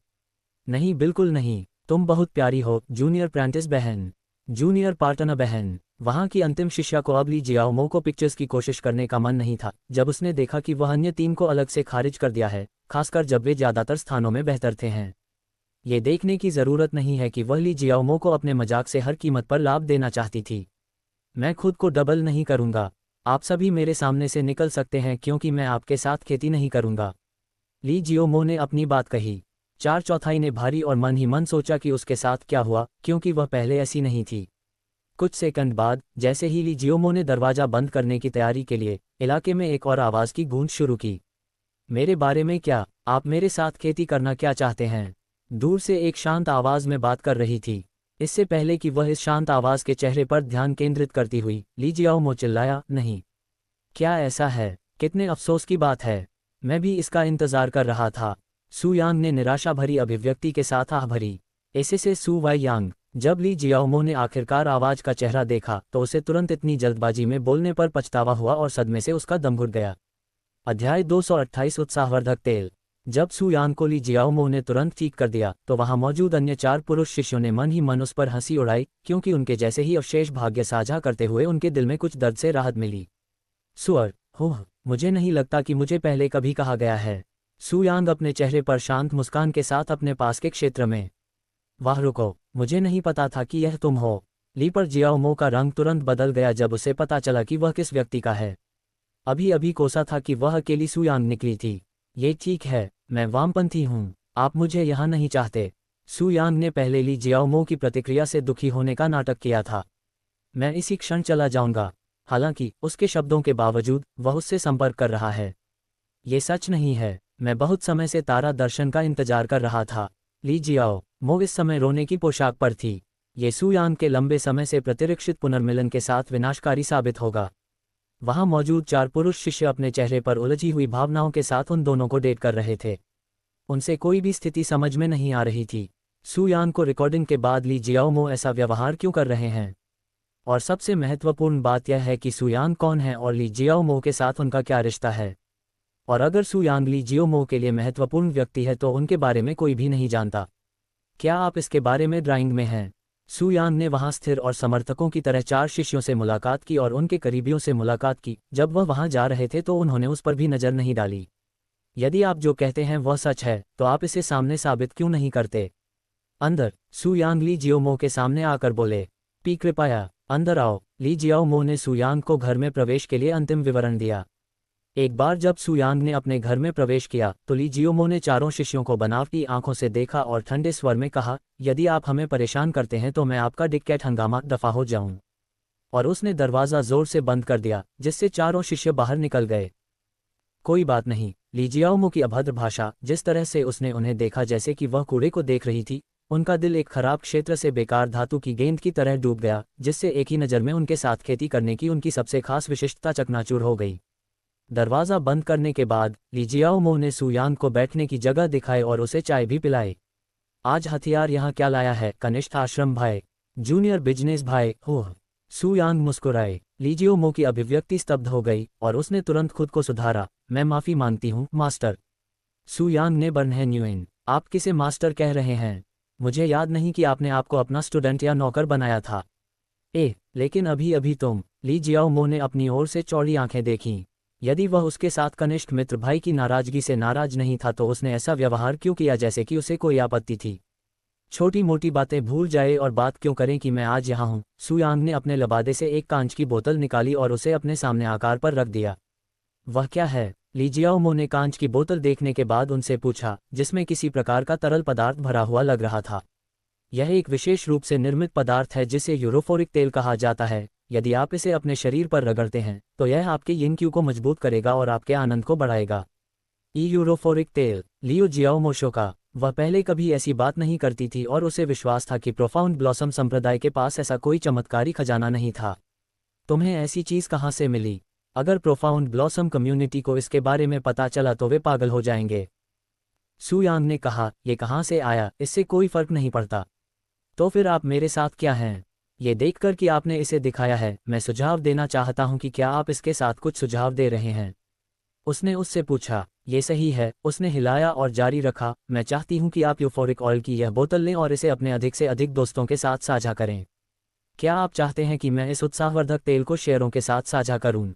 नहीं, बिल्कुल नहीं, तुम बहुत प्यारी हो, जूनियर प्रेंटिस बहन, जूनियर पार्टनर बहन। वहां की अंतिम शिष्या को अब ली जियाओमो को पिक्चर्स की कोशिश करने का मन नहीं था, जब उसने देखा कि वह अन्य 3 को अलग से खारिज कर दिया है, खासकर जब वे ज़्यादातर स्थानों में बेहतर थे हैं। ये देखने की ज़रूरत नहीं है कि वह ली जियाओमो को अपने मजाक से हर कीमत पर लाभ देना चाहती थी। मैं खुद को डबल नहीं करूंगा। आप सभी मेरे सामने से निकल सकते हैं क्योंकि मैं आपके साथ खेती नहीं करूंगा। ली जियोमो ने अपनी बात कही। 4/4 ने भारी और मन ही मन सोचा कि उसके साथ क्या हुआ, क्योंकि वह पहले ऐसी नहीं थी। कुछ सेकंड बाद, जैसे ही ली जियोमो ने दरवाज़ा बंद करने की तैयारी के लिए, इलाके में एक और आवाज़ की गूंज शुरू की। मेरे बारे में क्या? आप मेरे साथ खेती करना क्या चाहते हैं? दूर से एक शांत आवाज़ में बात कर रही थी। इससे पहले कि वह इस शांत आवाज़ के चेहरे पर ध्यान केंद्रित करती हुई, ली जियाओमो चिल्लाया, नहीं। क्या ऐसा है? कितने अफसोस की बात है। मैं भी इसका इंतज़ार कर रहा था। सू यांग ने निराशा भरी अभिव्यक्ति के साथ आह भरी। ऐसे से सू वाई यांग। जब ली जियाओमो ने आखिरकार आवाज़ का चेहरा देखा तो उसे तुरंत इतनी जल्दबाजी में बोलने पर पछतावा हुआ और सदमे से उसका दम घुट गया। अध्याय 228 उत्साहवर्धक तेल। जब सू यांग को ली जियाओमो ने तुरंत ठीक कर दिया तो वहां मौजूद अन्य 4 पुरुष शिष्यों ने मन ही मन उस पर हंसी उड़ाई, क्योंकि उनके जैसे ही अवशेष भाग्य साझा करते हुए उनके दिल में कुछ दर्द से राहत मिली। सुअर, होह, मुझे नहीं लगता कि मुझे पहले कभी कहा गया है। सू यांग अपने चेहरे पर शांत मुस्कान के साथ अपने पास के क्षेत्र में। वाह रुको, मुझे नहीं पता था कि यह तुम हो। ली पर जियाओमो का रंग तुरंत बदल गया जब उसे पता चला कि वह किस व्यक्ति का है। अभी अभी कोसा था कि वह अकेली सू यांग निकली थी। ये ठीक है, मैं वामपंथी हूँ, आप मुझे यहाँ नहीं चाहते। सू यांग ने पहले ली जियाओमो की प्रतिक्रिया से दुखी होने का नाटक किया था। मैं इसी क्षण चला जाऊंगा। हालांकि उसके शब्दों के बावजूद वह उससे संपर्क कर रहा है। ये सच नहीं है, मैं बहुत समय से तारा दर्शन का इंतजार कर रहा था। ली जियाओमो इस समय रोने की पोशाक पर थी। ये सू यांग के लंबे समय से प्रतिरक्षित पुनर्मिलन के साथ विनाशकारी साबित होगा। वहां मौजूद 4 पुरुष शिष्य अपने चेहरे पर उलझी हुई भावनाओं के साथ उन दोनों को डेट कर रहे थे। उनसे कोई भी स्थिति समझ में नहीं आ रही थी। सू यांग को रिकॉर्डिंग के बाद ली जियाओमो ऐसा व्यवहार क्यों कर रहे हैं, और सबसे महत्वपूर्ण बात यह है कि सू यांग कौन है और ली जियाओमो के साथ उनका क्या रिश्ता है। और अगर सू यांग ली जियाओमो के लिए महत्वपूर्ण व्यक्ति है तो उनके बारे में कोई भी नहीं जानता। क्या आप इसके बारे में ड्राइंग में हैं? सू यांग ने वहां स्थिर और समर्थकों की तरह 4 शिष्यों से मुलाकात की और उनके करीबियों से मुलाकात की। जब वह वहां जा रहे थे तो उन्होंने उस पर भी नज़र नहीं डाली। यदि आप जो कहते हैं वह सच है तो आप इसे सामने साबित क्यों नहीं करते? अंदर, सू यांग ली जियाओमो के सामने आकर बोले। पी कृपया अंदर आओ। ली जियाओमो ने सू यांग को घर में प्रवेश के लिए अंतिम विवरण दिया। एक बार जब सू यांग ने अपने घर में प्रवेश किया तो ली जियाओमो ने चारों शिष्यों को बनावटी आंखों से देखा और ठंडे स्वर में कहा, यदि आप हमें परेशान करते हैं तो मैं आपका डिक्केट हंगामा दफा हो जाऊं। और उसने दरवाज़ा जोर से बंद कर दिया, जिससे चारों शिष्य बाहर निकल गए। कोई बात नहीं। ली जियाओमो की अभद्र भाषा, जिस तरह से उसने उन्हें देखा जैसे कि वह कूड़े को देख रही थी, उनका दिल एक खराब क्षेत्र से बेकार धातु की गेंद की तरह डूब गया, जिससे एक ही नज़र में उनके साथ खेती करने की उनकी सबसे खास विशिष्टता चकनाचूर हो गई। दरवाज़ा बंद करने के बाद ली जियाओमो ने सू यांग को बैठने की जगह दिखाई और उसे चाय भी पिलाई। आज हथियार यहाँ क्या लाया है, कनिष्ठ आश्रम भाई, जूनियर बिजनेस भाई? ओह, सू यांग मुस्कुराए। ली जियाओमो की अभिव्यक्ति स्तब्ध हो गई और उसने तुरंत खुद को सुधारा। मैं माफ़ी मांगती हूँ मास्टर। सू यांग ने बर्नहेन्युइन, आप किसे मास्टर कह रहे हैं? मुझे याद नहीं कि आपने आपको अपना स्टूडेंट या नौकर बनाया था। लेकिन अभी अभी तुम। ली जियाओमो ने अपनी ओर से चौड़ी आंखें देखीं। यदि वह उसके साथ कनिष्ठ मित्र भाई की नाराजगी से नाराज नहीं था तो उसने ऐसा व्यवहार क्यों किया जैसे कि उसे कोई आपत्ति थी? छोटी मोटी बातें भूल जाए और बात क्यों करें कि मैं आज यहाँ हूँ। सू यांग ने अपने लबादे से एक कांच की बोतल निकाली और उसे अपने सामने आकार पर रख दिया। वह क्या है? ली जियाओमो ने कांच की बोतल देखने के बाद उनसे पूछा, जिसमें किसी प्रकार का तरल पदार्थ भरा हुआ लग रहा था। यह एक विशेष रूप से निर्मित पदार्थ है जिसे यूरोफोरिक तेल कहा जाता है। यदि आप इसे अपने शरीर पर रगड़ते हैं तो यह आपके यिन क्यू को मजबूत करेगा और आपके आनंद को बढ़ाएगा। यूरोफोरिक तेल। लियो जियाओमो शोका। वह पहले कभी ऐसी बात नहीं करती थी और उसे विश्वास था कि प्रोफाउंड ब्लॉसम संप्रदाय के पास ऐसा कोई चमत्कारी खजाना नहीं था। तुम्हें ऐसी चीज़ कहाँ से मिली? अगर प्रोफाउंड ब्लॉसम कम्युनिटी को इसके बारे में पता चला तो वे पागल हो जाएंगे। सू यांग ने कहा, ये कहाँ से आया इससे कोई फर्क नहीं पड़ता। तो फिर आप मेरे साथ क्या हैं? ये देखकर कि आपने इसे दिखाया है, मैं सुझाव देना चाहता हूं कि क्या आप इसके साथ कुछ सुझाव दे रहे हैं? उसने उससे पूछा, ये सही है? उसने हिलाया और जारी रखा, मैं चाहती हूँ कि आप यूफोरिक ऑयल की यह बोतल लें और इसे अपने अधिक से अधिक दोस्तों के साथ साझा करें। क्या आप चाहते हैं कि मैं इस उत्साहवर्धक तेल को शेयरों के साथ साझा करूं?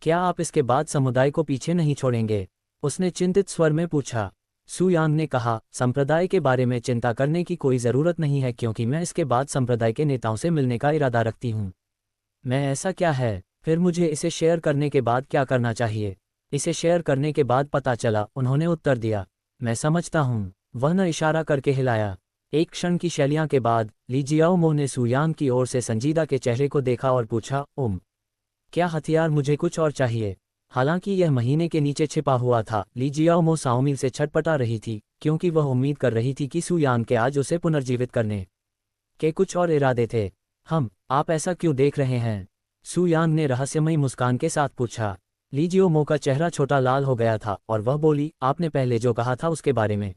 क्या आप इसके बाद समुदाय को पीछे नहीं छोड़ेंगे? उसने चिंतित स्वर में पूछा। सू यांग ने कहा, संप्रदाय के बारे में चिंता करने की कोई ज़रूरत नहीं है क्योंकि मैं इसके बाद संप्रदाय के नेताओं से मिलने का इरादा रखती हूँ। मैं ऐसा क्या है? फिर मुझे इसे शेयर करने के बाद क्या करना चाहिए? इसे शेयर करने के बाद पता चला, उन्होंने उत्तर दिया। मैं समझता हूँ। वह न इशारा करके हिलाया। एक क्षण की शैलियाँ के बाद ली जियाओमो ने सू यांग की ओर से संजीदा के चेहरे को देखा और पूछा, क्या हथियार? मुझे कुछ और चाहिए। हालांकि यह महीने के नीचे छिपा हुआ था, ली जियाओमो साओमिल से छटपटा रही थी क्योंकि वह उम्मीद कर रही थी कि सू यांग के आज उसे पुनर्जीवित करने के कुछ और इरादे थे। आप ऐसा क्यों देख रहे हैं? सू यांग ने रहस्यमयी मुस्कान के साथ पूछा। ली जियाओमो का चेहरा छोटा लाल हो गया था और वह बोली, आपने पहले जो कहा था उसके बारे में।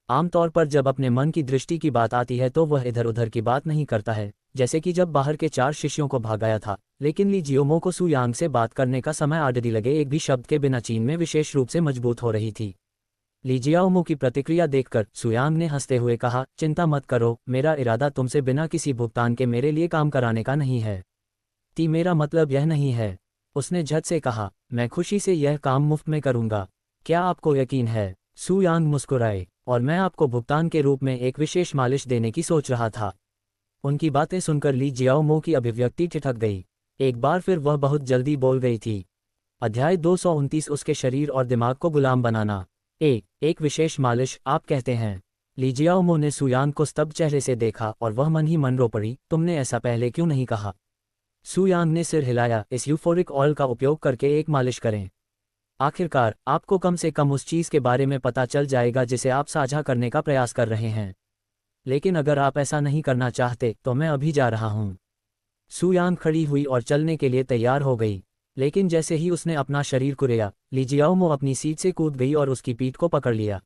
आमतौर पर जब अपने मन की दृष्टि की बात आती है तो वह इधर उधर की बात नहीं करता है, जैसे कि जब बाहर के 4 शिष्यों को भागाया था। लेकिन ली जियोमो को सू यांग से बात करने का समय आड़े लगे एक भी शब्द के बिना चीन में विशेष रूप से मजबूत हो रही थी। ली जियाओमो की प्रतिक्रिया देखकर सू यांग ने हंसते हुए कहा, चिंता मत करो, मेरा इरादा तुमसे बिना किसी भुगतान के मेरे लिए काम कराने का नहीं है। मेरा मतलब यह नहीं है। उसने झट से कहा, मैं खुशी से यह काम मुफ्त में करूंगा। क्या आपको यकीन है? सू यांग मुस्कुराए, और मैं आपको भुगतान के रूप में एक विशेष मालिश देने की सोच रहा था। उनकी बातें सुनकर ली जियाओमो की अभिव्यक्ति ठिठक गई। एक बार फिर वह बहुत जल्दी बोल गई थी। अध्याय 229, उसके शरीर और दिमाग को गुलाम बनाना। एक विशेष मालिश, आप कहते हैं? ली जियाओमो ने सू यांग को स्तब्ध चेहरे से देखा और वह मन ही मन रो पड़ी, तुमने ऐसा पहले क्यों नहीं कहा? सू यांग ने सिर हिलाया, इस यूफोरिक ऑयल का उपयोग करके एक मालिश करें। आखिरकार आपको कम से कम उस चीज़ के बारे में पता चल जाएगा जिसे आप साझा करने का प्रयास कर रहे हैं। लेकिन अगर आप ऐसा नहीं करना चाहते तो मैं अभी जा रहा हूँ। सू यांग खड़ी हुई और चलने के लिए तैयार हो गई, लेकिन जैसे ही उसने अपना शरीर कुरेया, ली जियाओमो अपनी सीट से कूद गई और उसकी पीठ को पकड़ लिया।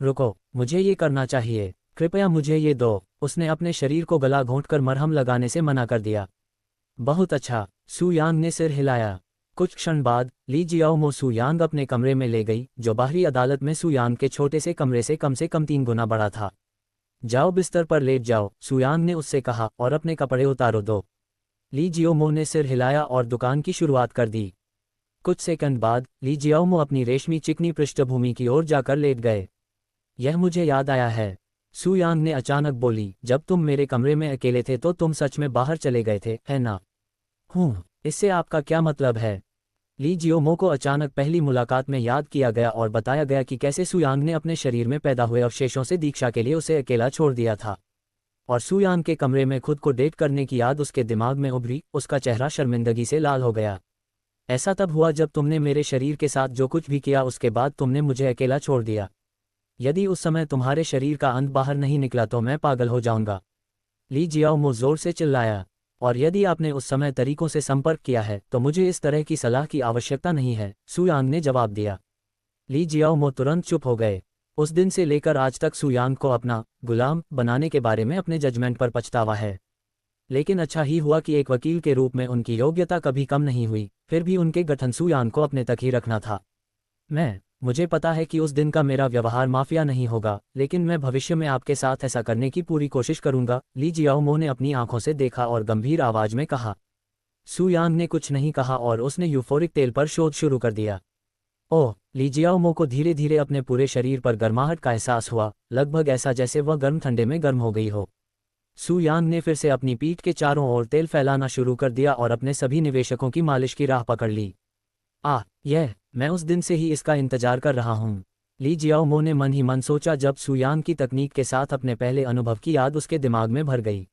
रुको, मुझे ये करना चाहिए, कृपया मुझे ये दो। उसने अपने शरीर को गला घोंटकर मरहम लगाने से मना कर दिया। बहुत अच्छा, सू यांग ने सिर हिलाया। कुछ क्षण बाद ली जियाओमो सू यांग अपने कमरे में ले गई, जो बाहरी अदालत में सू यांग के छोटे से कमरे से कम 3 गुना बड़ा था। जाओ बिस्तर पर लेट जाओ, सू यांग ने उससे कहा, और अपने कपड़े उतारो दो। ली जियाओमो ने सिर हिलाया और दुकान की शुरुआत कर दी। कुछ सेकंड बाद ली जियाओमो अपनी रेशमी चिकनी पृष्ठभूमि की ओर जाकर लेट गए। यह मुझे याद आया है, सू यांग ने अचानक बोली, जब तुम मेरे कमरे में अकेले थे तो तुम सच में बाहर चले गए थे, है ना? इससे आपका क्या मतलब है? ली जियोमो को अचानक पहली मुलाकात में याद किया गया और बताया गया कि कैसे सू यांग ने अपने शरीर में पैदा हुए अवशेषों से दीक्षा के लिए उसे अकेला छोड़ दिया था। और सू यांग के कमरे में खुद को डेट करने की याद उसके दिमाग में उभरी। उसका चेहरा शर्मिंदगी से लाल हो गया। ऐसा तब हुआ जब तुमने मेरे शरीर के साथ जो कुछ भी किया उसके बाद तुमने मुझे अकेला छोड़ दिया। यदि उस समय तुम्हारे शरीर का अंत बाहर नहीं निकला तो मैं पागल हो जाऊंगा। ली जियाओमो जोर से चिल्लाया। और यदि आपने उस समय तरीकों से संपर्क किया है तो मुझे इस तरह की सलाह की आवश्यकता नहीं है, सू यांग ने जवाब दिया। ली जियाओमो तुरंत चुप हो गए। उस दिन से लेकर आज तक सू यांग को अपना गुलाम बनाने के बारे में अपने जजमेंट पर पछतावा है। लेकिन अच्छा ही हुआ कि एक वकील के रूप में उनकी योग्यता कभी कम नहीं हुई। फिर भी उनके गठन सू यांग को अपने तक ही रखना था। मुझे पता है कि उस दिन का मेरा व्यवहार माफिया नहीं होगा, लेकिन मैं भविष्य में आपके साथ ऐसा करने की पूरी कोशिश करूंगा, ली जियाओमो ने अपनी आंखों से देखा और गंभीर आवाज में कहा। सू यांग ने कुछ नहीं कहा और उसने यूफोरिक तेल पर शोध शुरू कर दिया। ओह, ली जियाओमो को धीरे धीरे अपने पूरे शरीर पर गर्माहट का एहसास हुआ, लगभग ऐसा जैसे वह गर्म ठंडे में गर्म हो गई हो। सू यांग ने फिर से अपनी पीठ के चारों ओर तेल फैलाना शुरू कर दिया और अपने सभी निवेशकों की मालिश की राह पकड़ ली। मैं उस दिन से ही इसका इंतजार कर रहा हूँ, ली जियाओमो ने मन ही मन सोचा जब सू यांग की तकनीक के साथ अपने पहले अनुभव की याद उसके दिमाग में भर गई।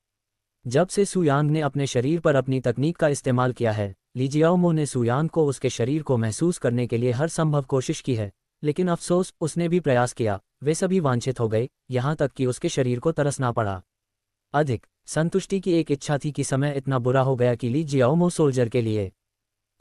जब से सू यांग ने अपने शरीर पर अपनी तकनीक का इस्तेमाल किया है, ली जियाओमो ने सू यांग को उसके शरीर को महसूस करने के लिए हर संभव कोशिश की है। लेकिन अफसोस, उसने भी प्रयास किया, वे सभी वांछित हो गए, यहाँ तक कि उसके शरीर को तरसना पड़ा। अधिक संतुष्टि की एक इच्छा थी कि समय इतना बुरा हो गया कि ली जियाओमो सोल्जर के लिए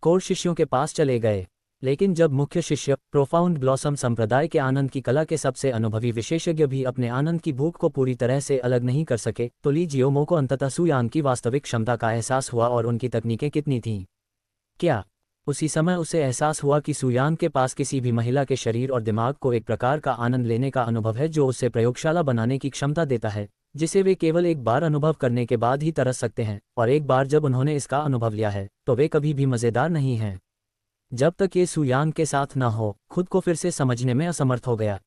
कोर शिष्यों के पास चले गए। लेकिन जब मुख्य शिष्य प्रोफाउंड ब्लॉसम संप्रदाय के आनंद की कला के सबसे अनुभवी विशेषज्ञ भी अपने आनंद की भूख को पूरी तरह से अलग नहीं कर सके, तो ली जियोमो को अंततः सू यांग की वास्तविक क्षमता का एहसास हुआ और उनकी तकनीकें कितनी थीं। क्या उसी समय उसे एहसास हुआ कि सुयांग के पास किसी भी महिला के शरीर और दिमाग को एक प्रकार का आनंद लेने का अनुभव है जो उसे प्रयोगशाला बनाने की क्षमता देता है, जिसे वे केवल एक बार अनुभव करने के बाद ही तरस सकते हैं, और एक बार जब उन्होंने इसका अनुभव लिया है तो वे कभी भी मज़ेदार नहीं हैं। जब तक ये सुयांग के साथ न हो, खुद को फिर से समझने में असमर्थ हो गया।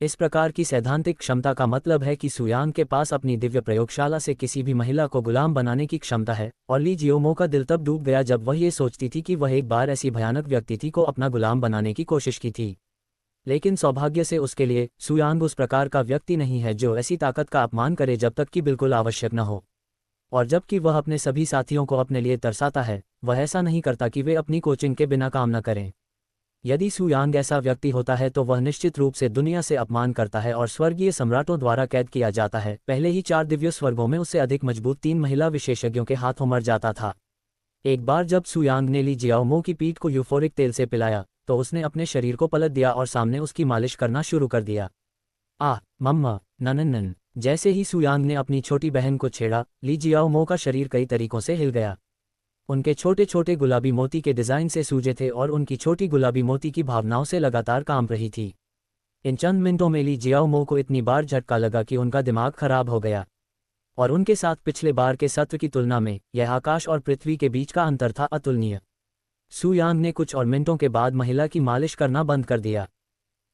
इस प्रकार की सैद्धांतिक क्षमता का मतलब है कि सुयांग के पास अपनी दिव्य प्रयोगशाला से किसी भी महिला को गुलाम बनाने की क्षमता है, और ली जियोमो का दिल तब डूब गया जब वह ये सोचती थी कि वह एक बार ऐसी भयानक व्यक्ति थी को अपना गुलाम बनाने की कोशिश की थी। लेकिन सौभाग्य से उसके लिए सुयांग उस प्रकार का व्यक्ति नहीं है जो ऐसी ताकत का अपमान करे जब तक कि बिल्कुल आवश्यक न हो। और जबकि वह अपने सभी साथियों को अपने लिए तरसाता है, वह ऐसा नहीं करता कि वे अपनी कोचिंग के बिना काम न करें। यदि सुयांग ऐसा व्यक्ति होता है तो वह निश्चित रूप से दुनिया से अपमान करता है और स्वर्गीय सम्राटों द्वारा कैद किया जाता है। पहले ही 4 दिव्य स्वर्गों में उससे अधिक मजबूत 3 महिला विशेषज्ञों के हाथों मर जाता था। एक बार जब सुयांग ने ली जियाओमो की पीठ को यूफोरिक तेल से पिलाया तो उसने अपने शरीर को पलट दिया और सामने उसकी मालिश करना शुरू कर दिया। मम्मा, नननन। जैसे ही सुयांग ने अपनी छोटी बहन को छेड़ा, ली जियाओमो का शरीर कई तरीकों से हिल गया। उनके छोटे छोटे गुलाबी मोती के डिज़ाइन से सूजे थे और उनकी छोटी गुलाबी मोती की भावनाओं से लगातार कांप रही थी। इन चंद मिनटों में ली जियाओमो को इतनी बार झटका लगा कि उनका दिमाग खराब हो गया, और उनके साथ पिछले बार के सत्र की तुलना में यह आकाश और पृथ्वी के बीच का अंतर था अतुलनीय। सुयांग ने कुछ और मिनटों के बाद महिला की मालिश करना बंद कर दिया।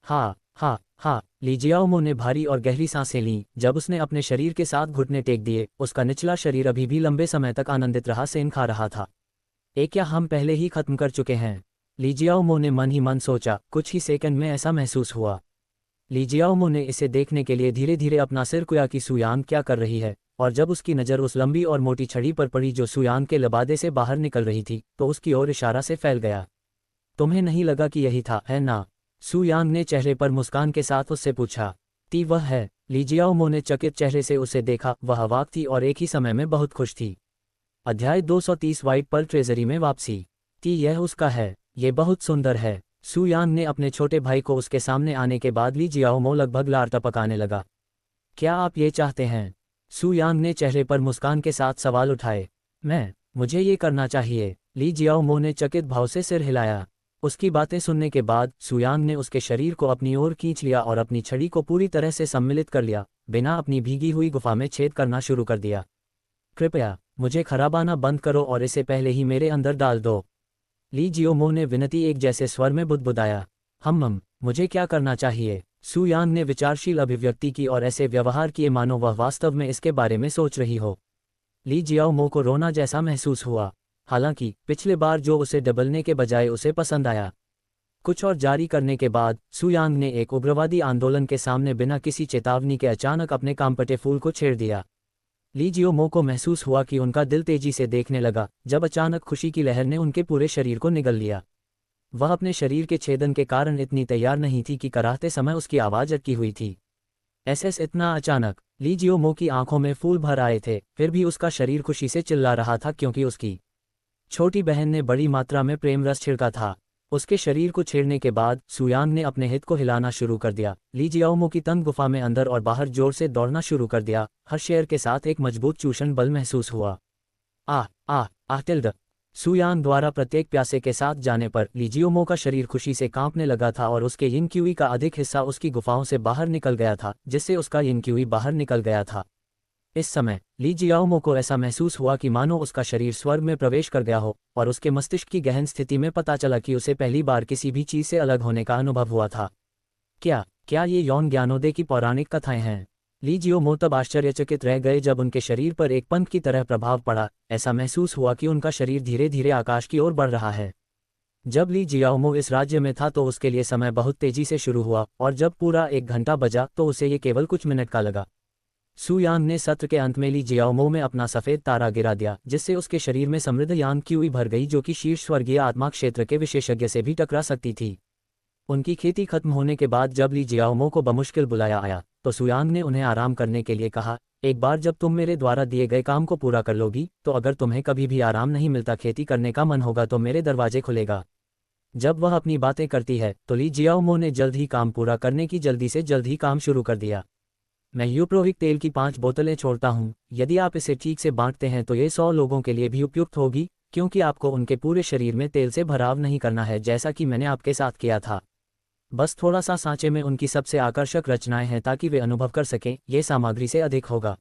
हाँ, ली जियाओमो ने भारी और गहरी सांसें लीं। जब उसने अपने शरीर के साथ घुटने टेक दिए, उसका निचला शरीर अभी भी लंबे समय तक आनंदित रहा सेन खा रहा था। क्या हम पहले ही खत्म कर चुके हैं? ली जियाओमो ने मन ही मन सोचा। कुछ ही सेकंड में ऐसा महसूस हुआ। ली जियाओमो ने इसे देखने के लिए धीरे धीरे अपना सिर कुया कि सुयांग क्या कर रही है, और जब उसकी नज़र उस लंबी और मोटी छड़ी पर पड़ी जो सुयांग के लबादे से बाहर निकल रही थी, तो उसकी ओर इशारा से फैल गया। तुम्हें नहीं लगा कि यही था, है ना? सुयांग ने चेहरे पर मुस्कान के साथ उससे पूछा। वह है। ली जियाओमो ने चकित चेहरे से उसे देखा। वह अवाक थी और एक ही समय में बहुत खुश थी। अध्याय 230 व्हाइट पर्ल ट्रेजरी में वापसी। यह उसका है। ये बहुत सुंदर है। सुयांग ने अपने छोटे भाई को उसके सामने आने के बाद ली जियाओमो लगभग लार टपकाने लगा। क्या आप ये चाहते हैं? सुयांग ने चेहरे पर मुस्कान के साथ सवाल उठाए। मुझे ये करना चाहिए। ली जियाओमो ने चकित भाव से सिर हिलाया। उसकी बातें सुनने के बाद सुयांग ने उसके शरीर को अपनी ओर खींच लिया और अपनी छड़ी को पूरी तरह से सम्मिलित कर लिया, बिना अपनी भीगी हुई गुफा में छेद करना शुरू कर दिया। कृपया मुझे खराबाना बंद करो और इसे पहले ही मेरे अंदर डाल दो। ली जियाओमो ने विनती एक जैसे स्वर में बुदबुदाया। मुझे क्या करना चाहिए? सुयांग ने विचारशील अभिव्यक्ति की और ऐसे व्यवहार किए मानो वह वास्तव में इसके बारे में सोच रही हो। ली जियाओमो को रोना जैसा महसूस हुआ। हालांकि पिछले बार जो उसे डबलने के बजाय उसे पसंद आया। कुछ और जारी करने के बाद सुयांग ने एक उग्रवादी आंदोलन के सामने बिना किसी चेतावनी के अचानक अपने कांपटे फूल को छेड़ दिया। ली जियाओमो को महसूस हुआ कि उनका दिल तेजी से देखने लगा, जब अचानक खुशी की लहर ने उनके पूरे शरीर को निगल लिया। वह अपने शरीर के छेदन के कारण इतनी तैयार नहीं थी कि कराहते समय उसकी आवाज़ अटकी हुई थी। इतना अचानक। ली जियाओमो की आंखों में फूल भर आए थे, फिर भी उसका शरीर खुशी से चिल्ला रहा था क्योंकि उसकी छोटी बहन ने बड़ी मात्रा में प्रेम रस छिड़का था। उसके शरीर को छेड़ने के बाद सुयांग ने अपने हित को हिलाना शुरू कर दिया। ली जियाओमो की तंग गुफा में अंदर और बाहर जोर से दौड़ना शुरू कर दिया। हर शेर के साथ एक मजबूत चूषण बल महसूस हुआ। सुयांग द्वारा प्रत्येक प्यासे के साथ जाने पर ली जियाओमो का शरीर खुशी से कांपने लगा था और उसके यिनक्यूई का अधिक हिस्सा उसकी गुफाओं से बाहर निकल गया था, जिससे उसका यिनक्यूई बाहर निकल गया था। इस समय ली जियाओमो को ऐसा महसूस हुआ कि मानो उसका शरीर स्वर्ग में प्रवेश कर गया हो, और उसके मस्तिष्क की गहन स्थिति में पता चला कि उसे पहली बार किसी भी चीज़ से अलग होने का अनुभव हुआ था। क्या ये यौन ज्ञानोदय की पौराणिक कथाएं हैं? ली जियाओमो तब आश्चर्यचकित रह गए जब उनके शरीर पर एक पंख की तरह प्रभाव पड़ा। ऐसा महसूस हुआ कि उनका शरीर धीरे धीरे आकाश की ओर बढ़ रहा है। जब ली जियाओमो इस राज्य में था तो उसके लिए समय बहुत तेजी से शुरू हुआ, और जब पूरा 1 घंटा बजा तो उसे ये केवल कुछ मिनट का लगा। सुयांग ने सत्र के अंत में ली जियाओमो में अपना सफ़ेद तारा गिरा दिया, जिससे उसके शरीर में समृद्ध यानक्यूई भर गई, जो कि शीर्ष स्वर्गीय आत्मा क्षेत्र के विशेषज्ञ से भी टकरा सकती थी। उनकी खेती खत्म होने के बाद जब ली जियाओमो को बमुश्किल बुलाया आया तो सुयांग ने उन्हें आराम करने के लिए कहा। एक बार जब तुम मेरे द्वारा दिए गए काम को पूरा कर लोगी, तो अगर तुम्हें कभी भी आराम नहीं मिलता, खेती करने का मन होगा, तो मेरे दरवाजे खुलेगा। जब वह अपनी बातें करती है तो ली जियाओमो ने जल्द ही काम पूरा करने की जल्दी से जल्द ही काम शुरू कर दिया। मैं यूप्रोविक तेल की 5 बोतलें छोड़ता हूँ। यदि आप इसे ठीक से बांटते हैं तो ये 100 लोगों के लिए भी उपयुक्त होगी। क्योंकि आपको उनके पूरे शरीर में तेल से भराव नहीं करना है जैसा कि मैंने आपके साथ किया था। बस थोड़ा सा सांचे में उनकी सबसे आकर्षक रचनाएं हैं ताकि वे अनुभव कर सकें, ये सामग्री से अधिक होगा।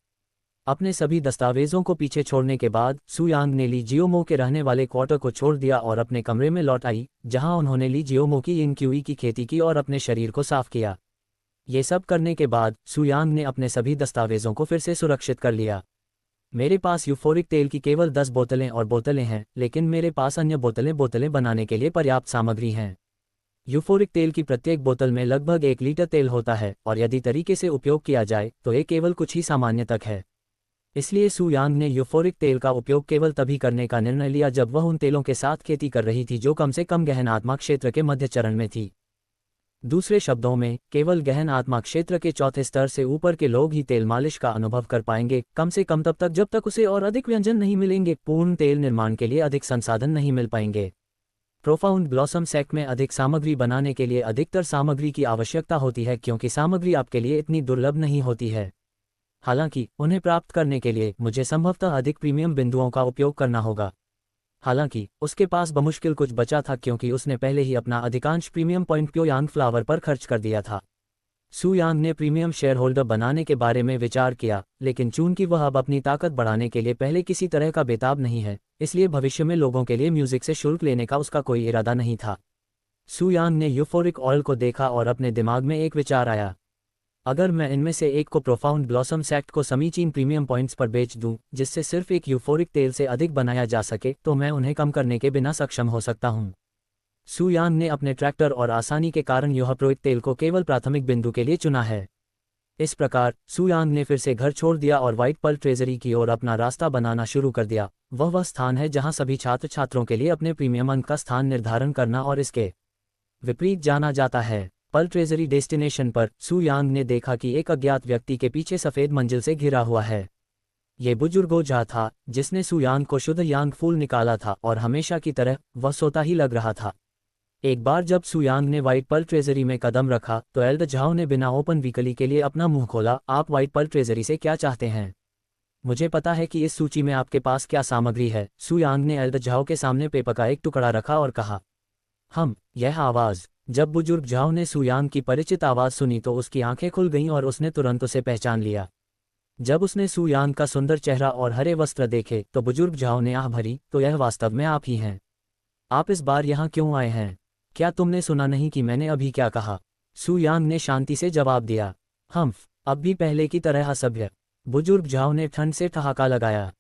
अपने सभी दस्तावेजों को पीछे छोड़ने के बाद सू यांग ने ली जियोमो के रहने वाले क्वार्टर को छोड़ दिया और अपने कमरे में लौट आई, जहां उन्होंने ली जियोमो की यिनक्यूई की खेती की और अपने शरीर को साफ किया। ये सब करने के बाद सू यांग ने अपने सभी दस्तावेजों को फिर से सुरक्षित कर लिया। मेरे पास यूफोरिक तेल की केवल 10 बोतलें और बोतलें हैं, लेकिन मेरे पास अन्य बोतलें बनाने के लिए पर्याप्त सामग्री हैं। यूफोरिक तेल की प्रत्येक बोतल में लगभग 1 लीटर तेल होता है और यदि तरीके से उपयोग किया जाए तो ये केवल कुछ ही सामान्य तक है। इसलिए सू यांग ने यूफोरिक तेल का उपयोग केवल तभी करने का निर्णय लिया जब वह उन तेलों के साथ खेती कर रही थी जो कम से कम गहन आत्मा क्षेत्र के मध्य चरण में थी। दूसरे शब्दों में, केवल गहन आत्मा क्षेत्र के चौथे स्तर से ऊपर के लोग ही तेल मालिश का अनुभव कर पाएंगे, कम से कम तब तक जब तक उसे और अधिक व्यंजन नहीं मिलेंगे। पूर्ण तेल निर्माण के लिए अधिक संसाधन नहीं मिल पाएंगे। प्रोफाउंड ब्लॉसम सेक्ट में अधिक सामग्री बनाने के लिए अधिकतर सामग्री की आवश्यकता होती है क्योंकि सामग्री आपके लिए इतनी दुर्लभ नहीं होती है। हालांकि उन्हें प्राप्त करने के लिए मुझे संभवतः अधिक प्रीमियम बिंदुओं का उपयोग करना होगा। हालांकि उसके पास बमुश्किल कुछ बचा था क्योंकि उसने पहले ही अपना अधिकांश प्रीमियम पॉइंट प्योयांग फ्लावर पर खर्च कर दिया था। सू यांग ने प्रीमियम शेयर होल्डर बनाने के बारे में विचार किया, लेकिन चूंकि वह अब अपनी ताकत बढ़ाने के लिए पहले किसी तरह का बेताब नहीं है, इसलिए भविष्य में लोगों के लिए म्यूजिक से शुल्क लेने का उसका कोई इरादा नहीं था। सू यांग ने यूफोरिक ऑयल को देखा और अपने दिमाग में एक विचार आया। अगर मैं इनमें से एक को प्रोफाउंड ब्लॉसम सेक्ट को समीचीन प्रीमियम पॉइंट्स पर बेच दूं, जिससे सिर्फ एक यूफोरिक तेल से अधिक बनाया जा सके, तो मैं उन्हें कम करने के बिना सक्षम हो सकता हूं। सू यांग ने अपने ट्रैक्टर और आसानी के कारण यूफोरिक तेल को केवल प्राथमिक बिंदु के लिए चुना है। इस प्रकार सू यांग ने फिर से घर छोड़ दिया और व्हाइट पर्ल ट्रेजरी की ओर अपना रास्ता बनाना शुरू कर दिया। वह स्थान है जहां सभी छात्रों के लिए अपने प्रीमियम अंक का स्थान निर्धारण करना और इसके विपरीत जाना जाता है। पर्ल ट्रेजरी डेस्टिनेशन पर सू यांग ने देखा कि एक अज्ञात व्यक्ति के पीछे सफ़ेद मंजिल से घिरा हुआ है। ये बुजुर्ग झा था जिसने सू यांग को शुद्ध यांग फूल निकाला था और हमेशा की तरह वह सोता ही लग रहा था। एक बार जब सू यांग ने व्हाइट पर्ल ट्रेजरी में कदम रखा तो एल्ड झाओ ने बिना ओपन वीकली के लिए अपना मुंह खोला। आप व्हाइट पर्ल ट्रेजरी से क्या चाहते हैं? मुझे पता है कि इस सूची में आपके पास क्या सामग्री है। सू यांग ने एल्ड झाओ के सामने पेपर का एक टुकड़ा रखा और कहा, यह आवाज़। जब बुजुर्ग झाओ ने सू यांग की परिचित आवाज़ सुनी तो उसकी आंखें खुल गईं और उसने तुरंत उसे पहचान लिया। जब उसने सू यांग का सुंदर चेहरा और हरे वस्त्र देखे तो बुजुर्ग झाओ ने आह भरी, तो यह वास्तव में आप ही हैं। आप इस बार यहाँ क्यों आए हैं? क्या तुमने सुना नहीं कि मैंने अभी क्या कहा? सू यांग ने शांति से जवाब दिया, अब भी पहले की तरह असभ्य। बुजुर्ग झाओ ने ठंड से ठहाका लगाया।